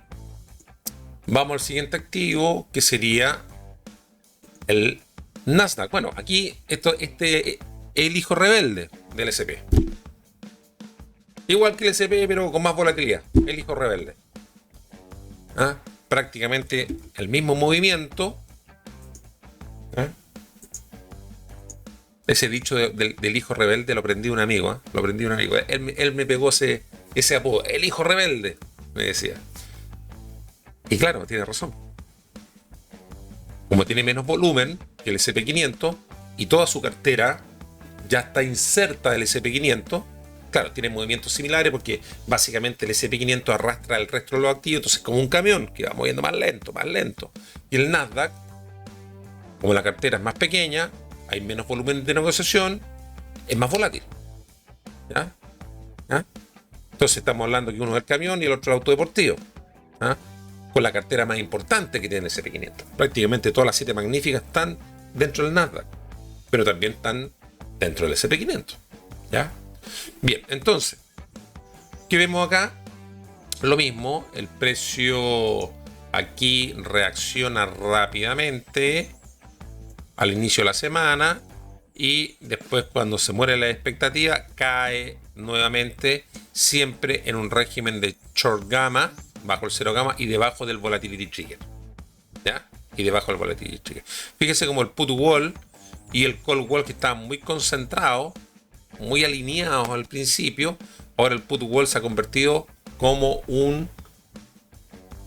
Vamos al siguiente activo, que sería el Nasdaq. Bueno, aquí el hijo rebelde del S&P. Igual que el S&P, pero con más volatilidad. El hijo rebelde. Prácticamente el mismo movimiento. Ese dicho del hijo rebelde lo aprendí de un amigo. Lo aprendí de un amigo. Él me pegó ese apodo. El hijo rebelde, me decía. Y claro, tiene razón. Como tiene menos volumen que el SP500 y toda su cartera ya está inserta del SP500, claro, tiene movimientos similares porque básicamente el SP500 arrastra el resto de los activos, entonces es como un camión que va moviendo más lento, más lento. Y el Nasdaq, como la cartera es más pequeña, hay menos volumen de negociación, es más volátil. ¿Ya? Entonces estamos hablando que uno es el camión y el otro el auto deportivo. Con la cartera más importante que tiene el SP500. Prácticamente todas las 7 magníficas están dentro del Nasdaq, pero también están dentro del SP500. ¿Ya? Bien, entonces, ¿qué vemos acá? Lo mismo, el precio aquí reacciona rápidamente al inicio de la semana y después, cuando se muere la expectativa, cae nuevamente, siempre en un régimen de short gamma, bajo el 0 gamma y debajo del volatility trigger. ¿Ya? Y debajo del volatility trigger. Fíjese como el put wall y el call wall, que estaban muy concentrados, muy alineados al principio, ahora el put wall se ha convertido como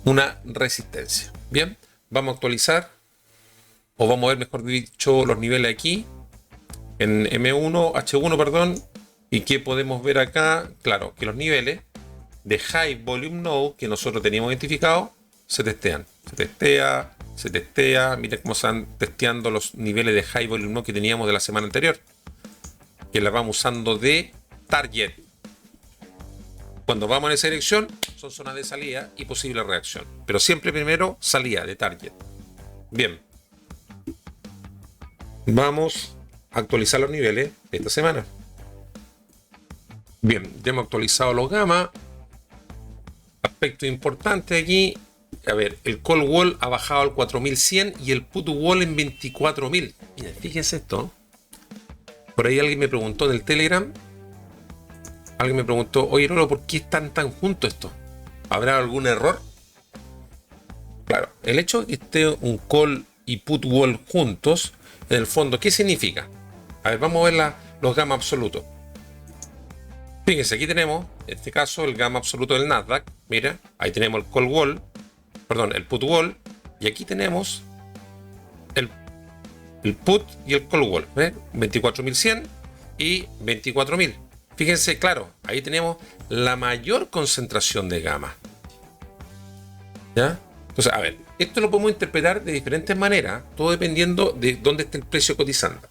una resistencia. Bien, vamos a actualizar, o vamos a ver, mejor dicho, los niveles aquí en H1, perdón. ¿Y qué podemos ver acá? Claro, que los niveles de High Volume Node que nosotros teníamos identificados se testean. Se testea. Miren cómo están testeando los niveles de High Volume Node que teníamos de la semana anterior, que la vamos usando de target. Cuando vamos en esa dirección, son zonas de salida y posible reacción. Pero siempre primero salida de target. Bien. Vamos a actualizar los niveles de esta semana. Bien, ya hemos actualizado los gamma. Aspecto importante aquí. A ver, el call wall ha bajado al 4100 y el put wall en 24.000. Miren, fíjense esto. Por ahí alguien me preguntó en el Telegram. Alguien me preguntó, oye Rolo, ¿por qué están tan juntos estos? ¿Habrá algún error? Claro, el hecho de que esté un call y put wall juntos, en el fondo, ¿qué significa? A ver, vamos a ver los gamma absolutos. Fíjense, aquí tenemos, en este caso, el gamma absoluto del Nasdaq. Mira, ahí tenemos el call wall, perdón, el put wall, y aquí tenemos el put y el call wall. 24.100 y 24.000. Fíjense, claro, ahí tenemos la mayor concentración de gamma. ¿Ya? Entonces, a ver, esto lo podemos interpretar de diferentes maneras, todo dependiendo de dónde esté el precio cotizando.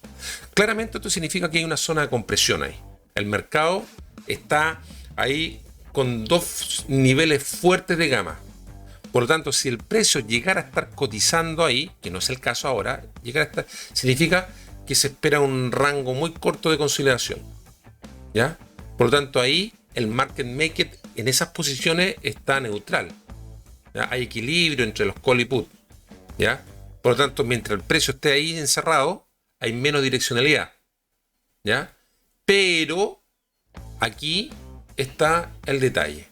Claramente esto significa que hay una zona de compresión ahí. El mercado está ahí con dos niveles fuertes de gamma. Por lo tanto, si el precio llegara a estar cotizando ahí, que no es el caso ahora, significa que se espera un rango muy corto de consolidación. ¿Ya? Por lo tanto, ahí el market maker en esas posiciones está neutral. ¿Ya? Hay equilibrio entre los call y put. ¿Ya? Por lo tanto, mientras el precio esté ahí encerrado, hay menos direccionalidad. ¿Ya? Pero aquí está el detalle.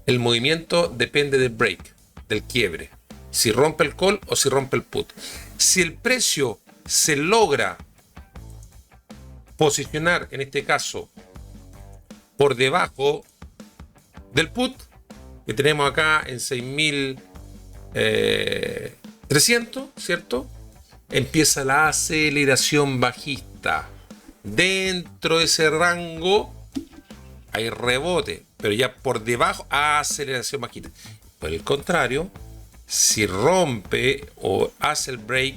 El movimiento depende del break, del quiebre. si rompe el call o si rompe el put. Si el precio se logra posicionar, en este caso, por debajo del put, que tenemos acá en 6.300, ¿cierto? Empieza la aceleración bajista. Dentro de ese rango hay rebote, pero ya por debajo, aceleración bajista. Por el contrario, si rompe o hace el break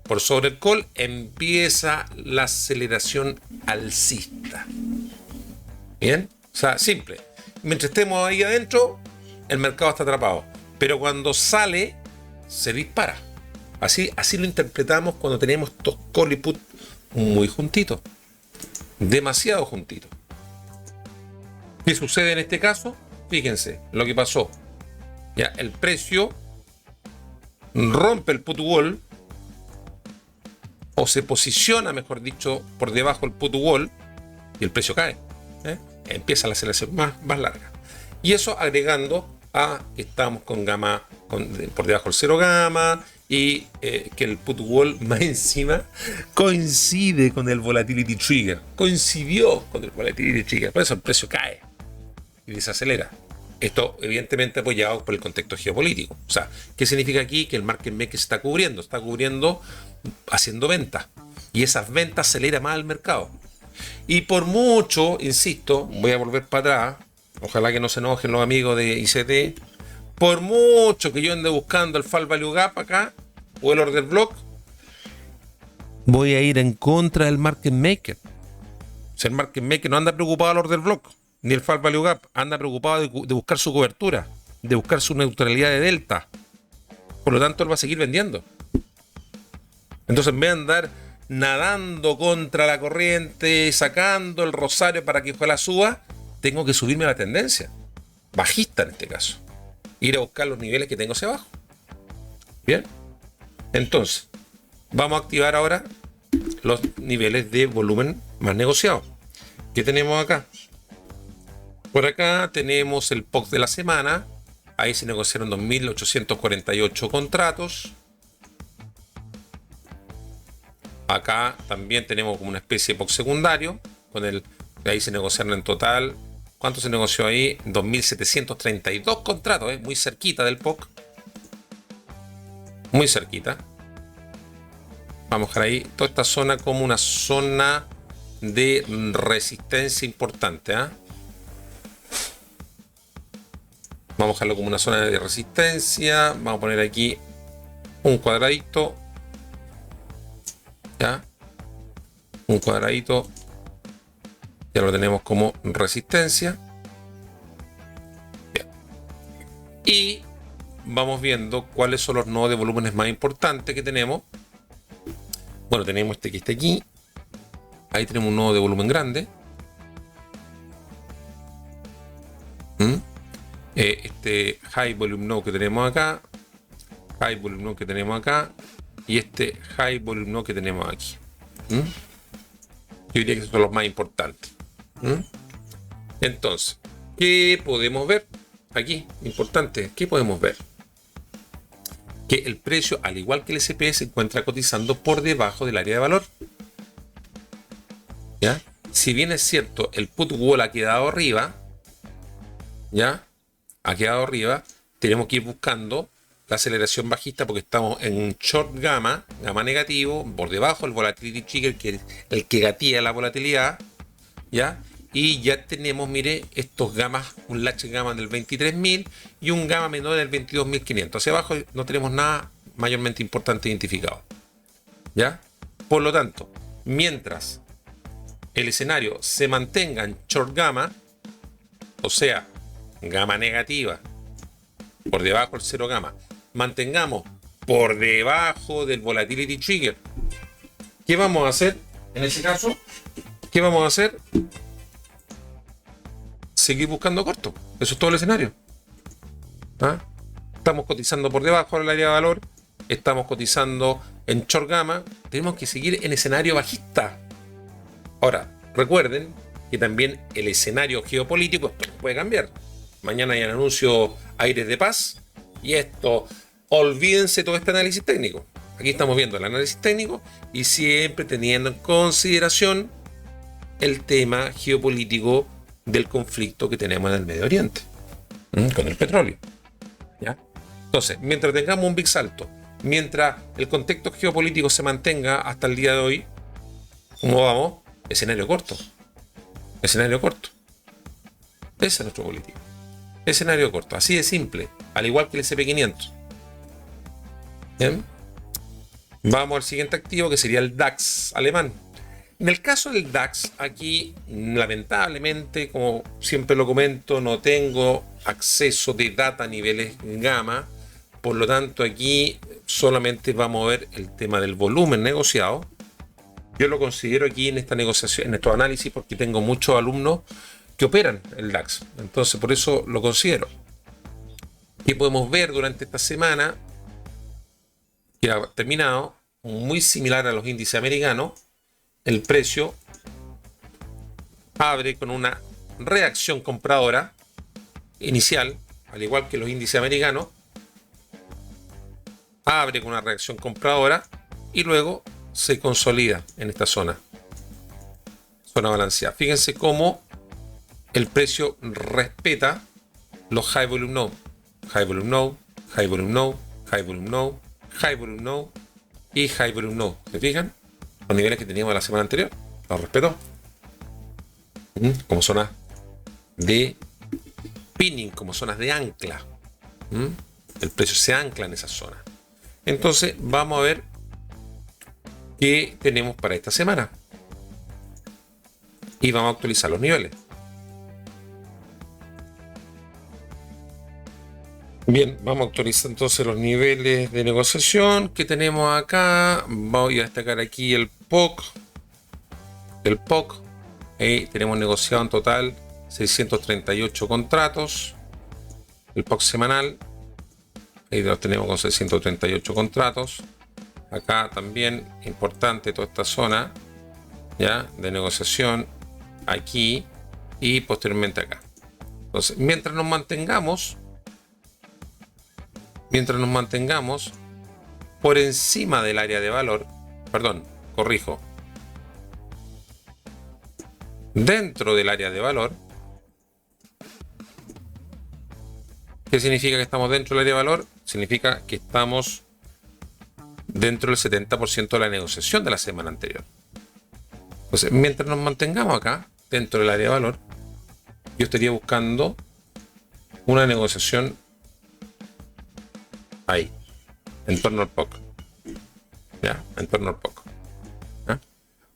por sobre el call, empieza la aceleración alcista. ¿Bien? O sea, simple. Mientras estemos ahí adentro, el mercado está atrapado. Pero cuando sale, se dispara. Así lo interpretamos cuando tenemos estos call y put muy juntitos. Demasiado juntitos. ¿Qué sucede en este caso? Fíjense lo que pasó. Ya, el precio rompe el put wall, o se posiciona, mejor dicho, por debajo del put wall, y el precio cae. Empieza la aceleración más larga. Y eso agregando a que estamos con gamma por debajo del 0 gamma, y que el put wall más encima coincide con el volatility trigger. Coincidió con el volatility trigger. Por eso el precio cae y desacelera. Esto evidentemente apoyado por el contexto geopolítico. O sea, ¿qué significa aquí? Que el market maker se está cubriendo haciendo ventas. Y esas ventas aceleran más el mercado. Y por mucho, insisto, voy a volver para atrás, ojalá que no se enojen los amigos de ICT, por mucho que yo ande buscando el Fall Value Gap acá, o el Order Block, voy a ir en contra del market maker. O sea, el market maker no anda preocupado del Order Block, ni el Fall Value Gap, anda preocupado de buscar su cobertura, de buscar su neutralidad de delta. Por lo tanto, él va a seguir vendiendo. Entonces, en vez de andar nadando contra la corriente, sacando el rosario para que ojalá suba, tengo que subirme a la tendencia bajista en este caso, ir a buscar los niveles que tengo hacia abajo. Bien, entonces vamos a activar ahora los niveles de volumen más negociado. ¿Qué tenemos acá? Por acá tenemos el POC de la semana. Ahí se negociaron 2.848 contratos. Acá también tenemos como una especie de POC secundario. Ahí se negociaron en total. ¿Cuánto se negoció ahí? 2.732 contratos, muy cerquita del POC. Muy cerquita. Vamos a dejar ahí toda esta zona como una zona de resistencia importante. Vamos a dejarlo como una zona de resistencia. Vamos a poner aquí un cuadradito. ¿Ya? Un cuadradito. Ya lo tenemos como resistencia. Bien. Y vamos viendo cuáles son los nodos de volúmenes más importantes que tenemos. Bueno, tenemos este que está aquí. Ahí tenemos un nodo de volumen grande. Este high volume node que tenemos acá. High volume node que tenemos acá. Y este high volume node que tenemos aquí. Yo diría que esos son los más importantes. Entonces, ¿qué podemos ver aquí? Importante, ¿qué podemos ver? Que el precio, al igual que el SP, se encuentra cotizando por debajo del área de valor. ¿Ya? Si bien es cierto, el put wall ha quedado arriba, ¿ya? Ha quedado arriba, tenemos que ir buscando la aceleración bajista porque estamos en un short gamma negativo, por debajo del volatility trigger, que es el que gatilla la volatilidad, ¿ya? Y ya tenemos, mire, estos gamas, un latch gamma del 23.000 y un gamma menor del 22.500. Hacia abajo no tenemos nada mayormente importante identificado, ¿ya? Por lo tanto, mientras el escenario se mantenga en short gamma, o sea, gamma negativa, por debajo del 0 gamma, mantengamos por debajo del volatility trigger, ¿qué vamos a hacer en ese caso? ¿Qué vamos a hacer? Seguir buscando corto. Eso es todo el escenario. Estamos cotizando por debajo del área de valor, estamos cotizando en short gamma, tenemos que seguir en escenario bajista. Ahora, recuerden que también el escenario geopolítico puede cambiar. Mañana hay un anuncio aires de paz y esto olvídense todo este análisis técnico. Aquí estamos viendo el análisis técnico y siempre teniendo en consideración el tema geopolítico del conflicto que tenemos en el Medio Oriente, con el petróleo. ¿Ya? Entonces, mientras tengamos un big salto, mientras el contexto geopolítico se mantenga hasta el día de hoy, ¿cómo vamos? Escenario corto. Escenario corto. Ese es nuestro político. Escenario corto, así de simple, al igual que el SP500. ¿Bien? Vamos al siguiente activo, que sería el DAX alemán. En el caso del DAX, aquí lamentablemente, como siempre lo comento, no tengo acceso de data a niveles gamma. Por lo tanto, aquí solamente vamos a ver el tema del volumen negociado. Yo lo considero aquí en esta negociación, en estos análisis, porque tengo muchos alumnos que operan el DAX. Entonces, por eso lo considero. ¿Qué podemos ver durante esta semana? Que ha terminado muy similar a los índices americanos. El precio abre con una reacción compradora inicial, al igual que los índices americanos. Abre con una reacción compradora y luego se consolida en esta zona balanceada. Fíjense cómo el precio respeta los high volume node, high volume node, high volume node, high volume node, high volume node y high volume node. ¿Se fijan? Los niveles que teníamos la semana anterior los respetó como zonas de pinning, como zonas de ancla. El precio se ancla en esa zona. Entonces vamos a ver qué tenemos para esta semana y vamos a actualizar los niveles. Bien, vamos a actualizar entonces los niveles de negociación que tenemos acá. Voy a destacar aquí el POC. El POC. Ahí tenemos negociado en total 638 contratos. El POC semanal. Ahí lo tenemos con 638 contratos. Acá también importante toda esta zona, ¿ya?, de negociación. Aquí y posteriormente acá. Entonces, mientras nos mantengamos por encima del área de valor, dentro del área de valor. ¿Qué significa que estamos dentro del área de valor? Significa que estamos dentro del 70% de la negociación de la semana anterior. Entonces, mientras nos mantengamos acá, dentro del área de valor, yo estaría buscando una negociación ahí, en torno al POC. ¿Ya? En torno al POC. ¿Ya?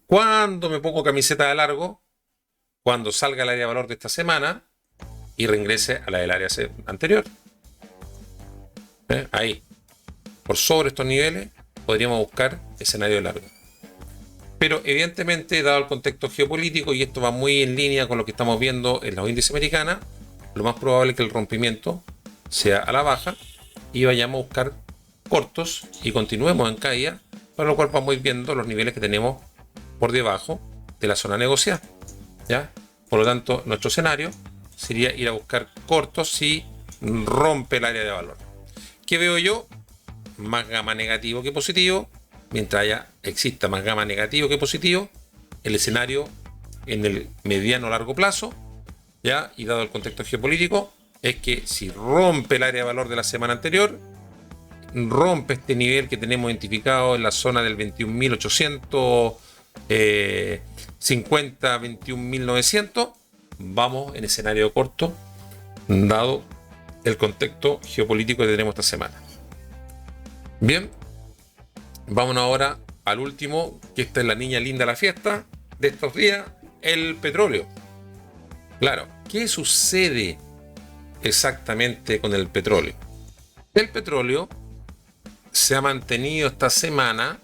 Cuando me pongo camiseta de largo, cuando salga el área de valor de esta semana y reingrese a la del área anterior. Ahí. Por sobre estos niveles podríamos buscar escenario de largo. Pero evidentemente, dado el contexto geopolítico, y esto va muy en línea con lo que estamos viendo en los índices americanos, lo más probable es que el rompimiento sea a la baja y vayamos a buscar cortos y continuemos en caída, para lo cual vamos a ir viendo los niveles que tenemos por debajo de la zona negociada. ¿Ya? Por lo tanto, nuestro escenario sería ir a buscar cortos si rompe el área de valor. ¿Qué veo yo? Más gamma negativo que positivo. Mientras exista más gamma negativo que positivo, el escenario en el mediano largo plazo, ¿ya?, y dado el contexto geopolítico, es que si rompe el área de valor de la semana anterior, rompe este nivel que tenemos identificado en la zona del 21.850, 21.900, vamos en escenario corto, dado el contexto geopolítico que tenemos esta semana. Bien, vámonos ahora al último, que esta es la niña linda de la fiesta de estos días, el petróleo. Claro, ¿qué sucede exactamente con el petróleo? El petróleo se ha mantenido esta semana,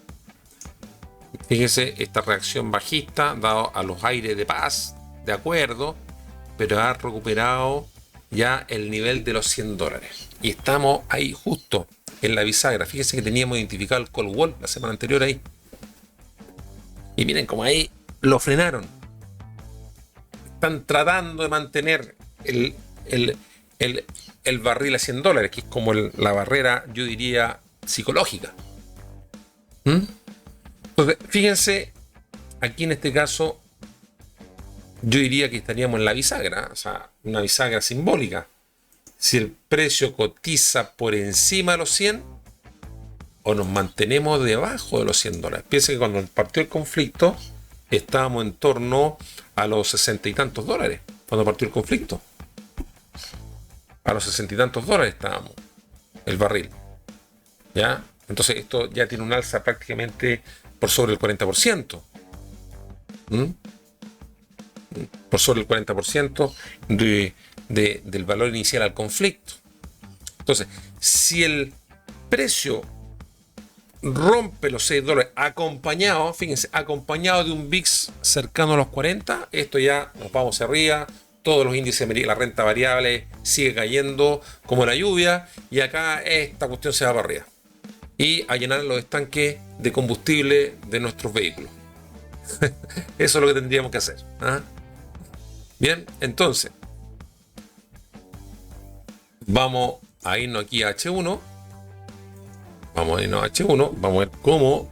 fíjese, esta reacción bajista, dado a los aires de paz, de acuerdo, pero ha recuperado ya el nivel de los $100. Y estamos ahí justo en la bisagra. Fíjense que teníamos identificado el call wall la semana anterior ahí. Y miren cómo ahí lo frenaron. Están tratando de mantener el barril a $100, que es como la barrera, yo diría, psicológica. Entonces, fíjense, aquí en este caso, yo diría que estaríamos en la bisagra, o sea, una bisagra simbólica. Si el precio cotiza por encima de los 100 o nos mantenemos debajo de los $100. Piensen que cuando partió el conflicto estábamos en torno a los 60 y tantos dólares. Cuando partió el conflicto, a los 60 y tantos dólares estábamos el barril. ¿Ya? Entonces esto ya tiene un alza prácticamente por sobre el 40%. Por sobre el 40% del valor inicial al conflicto. Entonces, si el precio rompe los $6 acompañado, fíjense, acompañado de un VIX cercano a los 40, esto ya nos vamos hacia arriba, todos los índices, la renta variable sigue cayendo como la lluvia y acá esta cuestión se va para arriba y a llenar los estanques de combustible de nuestros vehículos. Eso es lo que tendríamos que hacer. Bien, entonces vamos a irnos aquí a H1. Vamos a irnos a H1. Vamos a ver cómo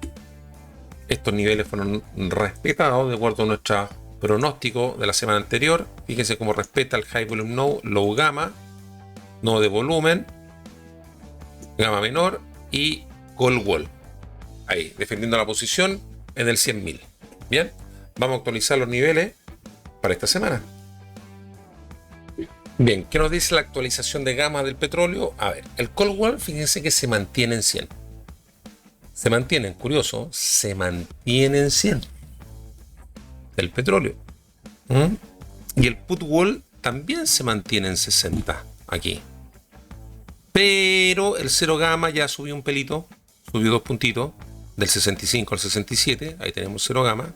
estos niveles fueron respetados de acuerdo a nuestro pronóstico de la semana anterior. Fíjense cómo respeta el High Volume Node, Low Gamma, nodo de volumen, gamma menor y Call Wall. Ahí, defendiendo la posición en el 100.000. Bien, vamos a actualizar los niveles para esta semana. Bien, ¿qué nos dice la actualización de gamma del petróleo? A ver, el Call Wall, fíjense que se mantiene en 100. Se mantiene, curioso, se mantiene en 100 del petróleo. Y el Put Wall también se mantiene en 60 aquí. Pero el cero gamma ya subió un pelito, subió 2 puntitos, del 65 al 67, ahí tenemos cero gamma.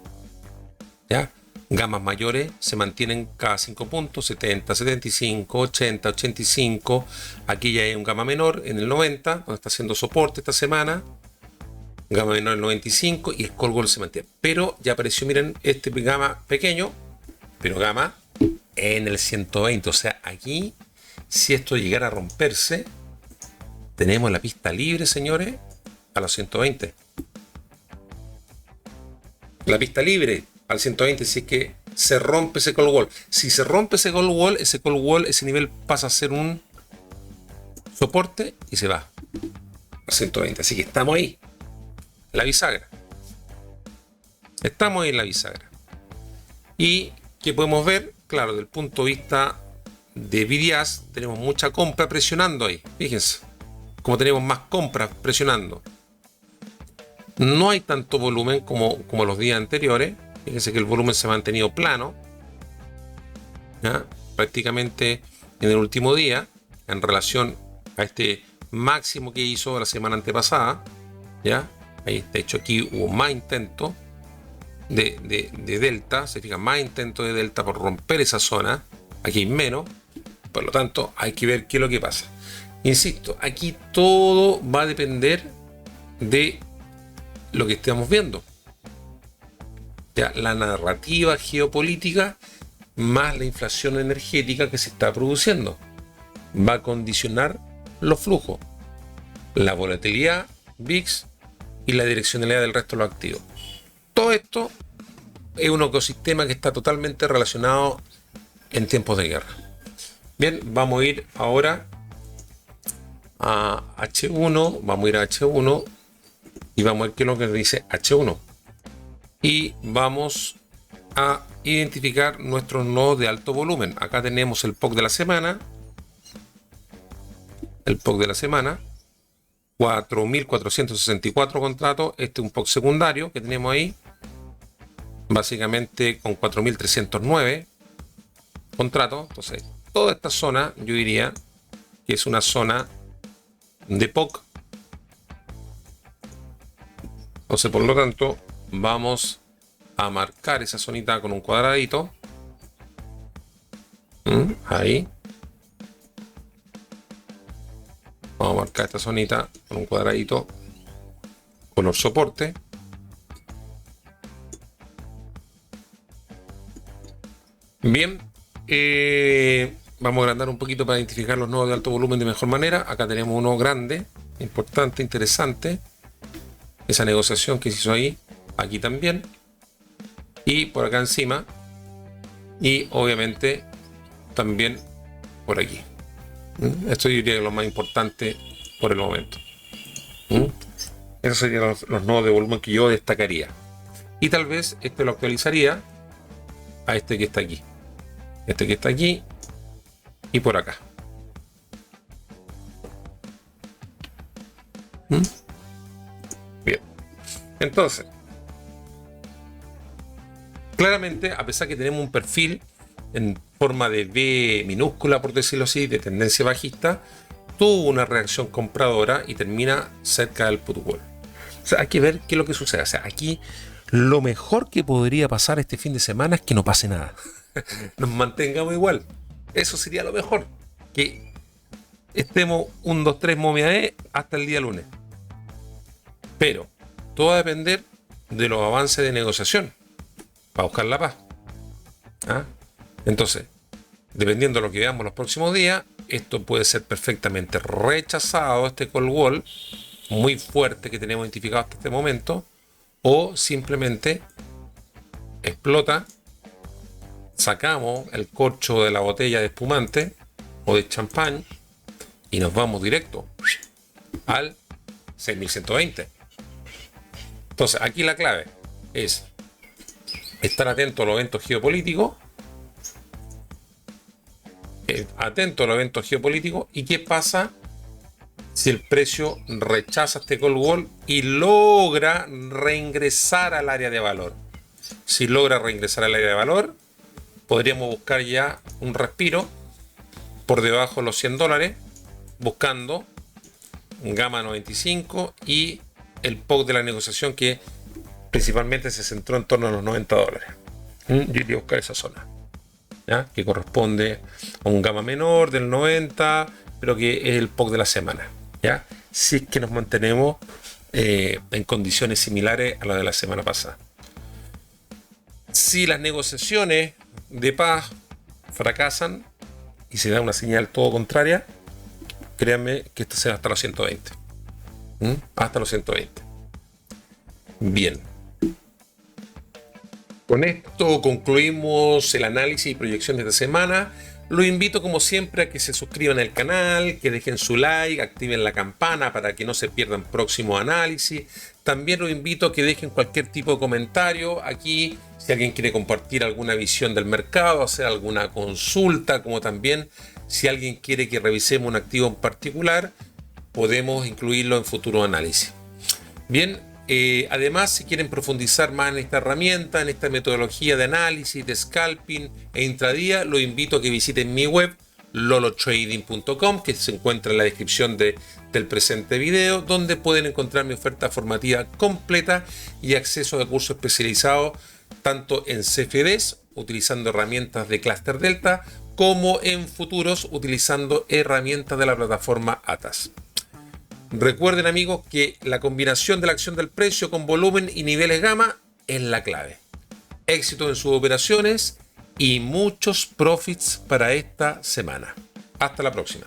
¿Ya? Gamas mayores se mantienen cada 5 puntos, 70, 75, 80, 85. Aquí ya hay un gamma menor en el 90, donde está haciendo soporte esta semana. Gamma menor en el 95 y el Call Wall se mantiene. Pero ya apareció, miren, este gamma pequeño, pero gamma en el 120. O sea, aquí, si esto llegara a romperse, tenemos la pista libre, señores, a los 120. La pista libre al 120 si es que se rompe ese call wall. Si se rompe ese call wall, ese nivel pasa a ser un soporte y se va a 120. Así que estamos ahí, la bisagra. Estamos ahí en la bisagra. Y ¿qué podemos ver? Claro, desde el punto de vista de BDAs, tenemos mucha compra presionando ahí. Fíjense, como tenemos más compras presionando. No hay tanto volumen como los días anteriores. Fíjense que el volumen se ha mantenido plano, ¿ya? Prácticamente en el último día, en relación a este máximo que hizo la semana antepasada. ¿Ya? Ahí, de hecho, aquí hubo más intento de delta, se fijan, más intento de delta por romper esa zona. Aquí hay menos, por lo tanto, hay que ver qué es lo que pasa. Insisto, aquí todo va a depender de lo que estamos viendo. Ya, la narrativa geopolítica más la inflación energética que se está produciendo va a condicionar los flujos, la volatilidad, VIX y la direccionalidad del resto de los activos. Todo esto es un ecosistema que está totalmente relacionado en tiempos de guerra. Bien, vamos a ir ahora a H1, vamos a ir a H1 y vamos a ver qué es lo que dice H1. Y vamos a identificar nuestros nodos de alto volumen. Acá tenemos el POC de la semana. El POC de la semana. 4.464 contratos. Este es un POC secundario que tenemos ahí. Básicamente con 4.309 contratos. Entonces, toda esta zona, yo diría que es una zona de POC. Entonces, por lo tanto, vamos a marcar esa zonita con un cuadradito. Ahí. Vamos a marcar esta zonita con un cuadradito. Color soporte. Bien. vamos a agrandar un poquito para identificar los nodos de alto volumen de mejor manera. Acá tenemos uno grande, importante, interesante. Esa negociación que se hizo ahí, aquí también. Y por acá encima. Y obviamente también por aquí. Esto yo diría que es lo más importante por el momento. Esos serían los nodos de volumen que yo destacaría. Y tal vez este lo actualizaría a este que está aquí. Este que está aquí y por acá. Bien. Entonces, claramente, a pesar que tenemos un perfil en forma de V minúscula, por decirlo así, de tendencia bajista, tuvo una reacción compradora y termina cerca del put wall. O sea, hay que ver qué es lo que sucede. O sea, aquí lo mejor que podría pasar este fin de semana es que no pase nada. Nos mantengamos igual. Eso sería lo mejor. Que estemos 1, 2, 3 momia E hasta el día lunes. Pero todo va a depender de los avances de negociación para buscar la paz. Entonces, dependiendo de lo que veamos los próximos días, esto puede ser perfectamente rechazado, este call wall muy fuerte que tenemos identificado hasta este momento, o simplemente explota, sacamos el corcho de la botella de espumante o de champán y nos vamos directo al 6120. Entonces, aquí la clave es estar atento a los eventos geopolíticos, y qué pasa si el precio rechaza este call wall y logra reingresar al área de valor. Si logra reingresar al área de valor, podríamos buscar ya un respiro por debajo de los $100, buscando gamma 95 y el POC de la negociación, que principalmente se centró en torno a los $90. Yo iría a buscar esa zona, ¿ya? Que corresponde a un gamma menor del 90, pero que es el POC de la semana, ¿ya? Si es que nos mantenemos en condiciones similares a las de la semana pasada. Si las negociaciones de paz fracasan y se da una señal todo contraria, créanme que esto será hasta los 120. Hasta los 120. Bien. Con esto concluimos el análisis y proyección de esta semana. Los invito, como siempre, a que se suscriban al canal, que dejen su like, activen la campana para que no se pierdan próximos análisis. También los invito a que dejen cualquier tipo de comentario aquí, si alguien quiere compartir alguna visión del mercado, hacer alguna consulta, como también si alguien quiere que revisemos un activo en particular, podemos incluirlo en futuro análisis. Bien, además, si quieren profundizar más en esta herramienta, en esta metodología de análisis, de scalping e intradía, los invito a que visiten mi web lolotrading.com, que se encuentra en la descripción del presente video, donde pueden encontrar mi oferta formativa completa y acceso a cursos especializados tanto en CFDs, utilizando herramientas de Cluster Delta, como en futuros, utilizando herramientas de la plataforma Atas. Recuerden, amigos, que la combinación de la acción del precio con volumen y niveles gamma es la clave. Éxito en sus operaciones y muchos profits para esta semana. Hasta la próxima.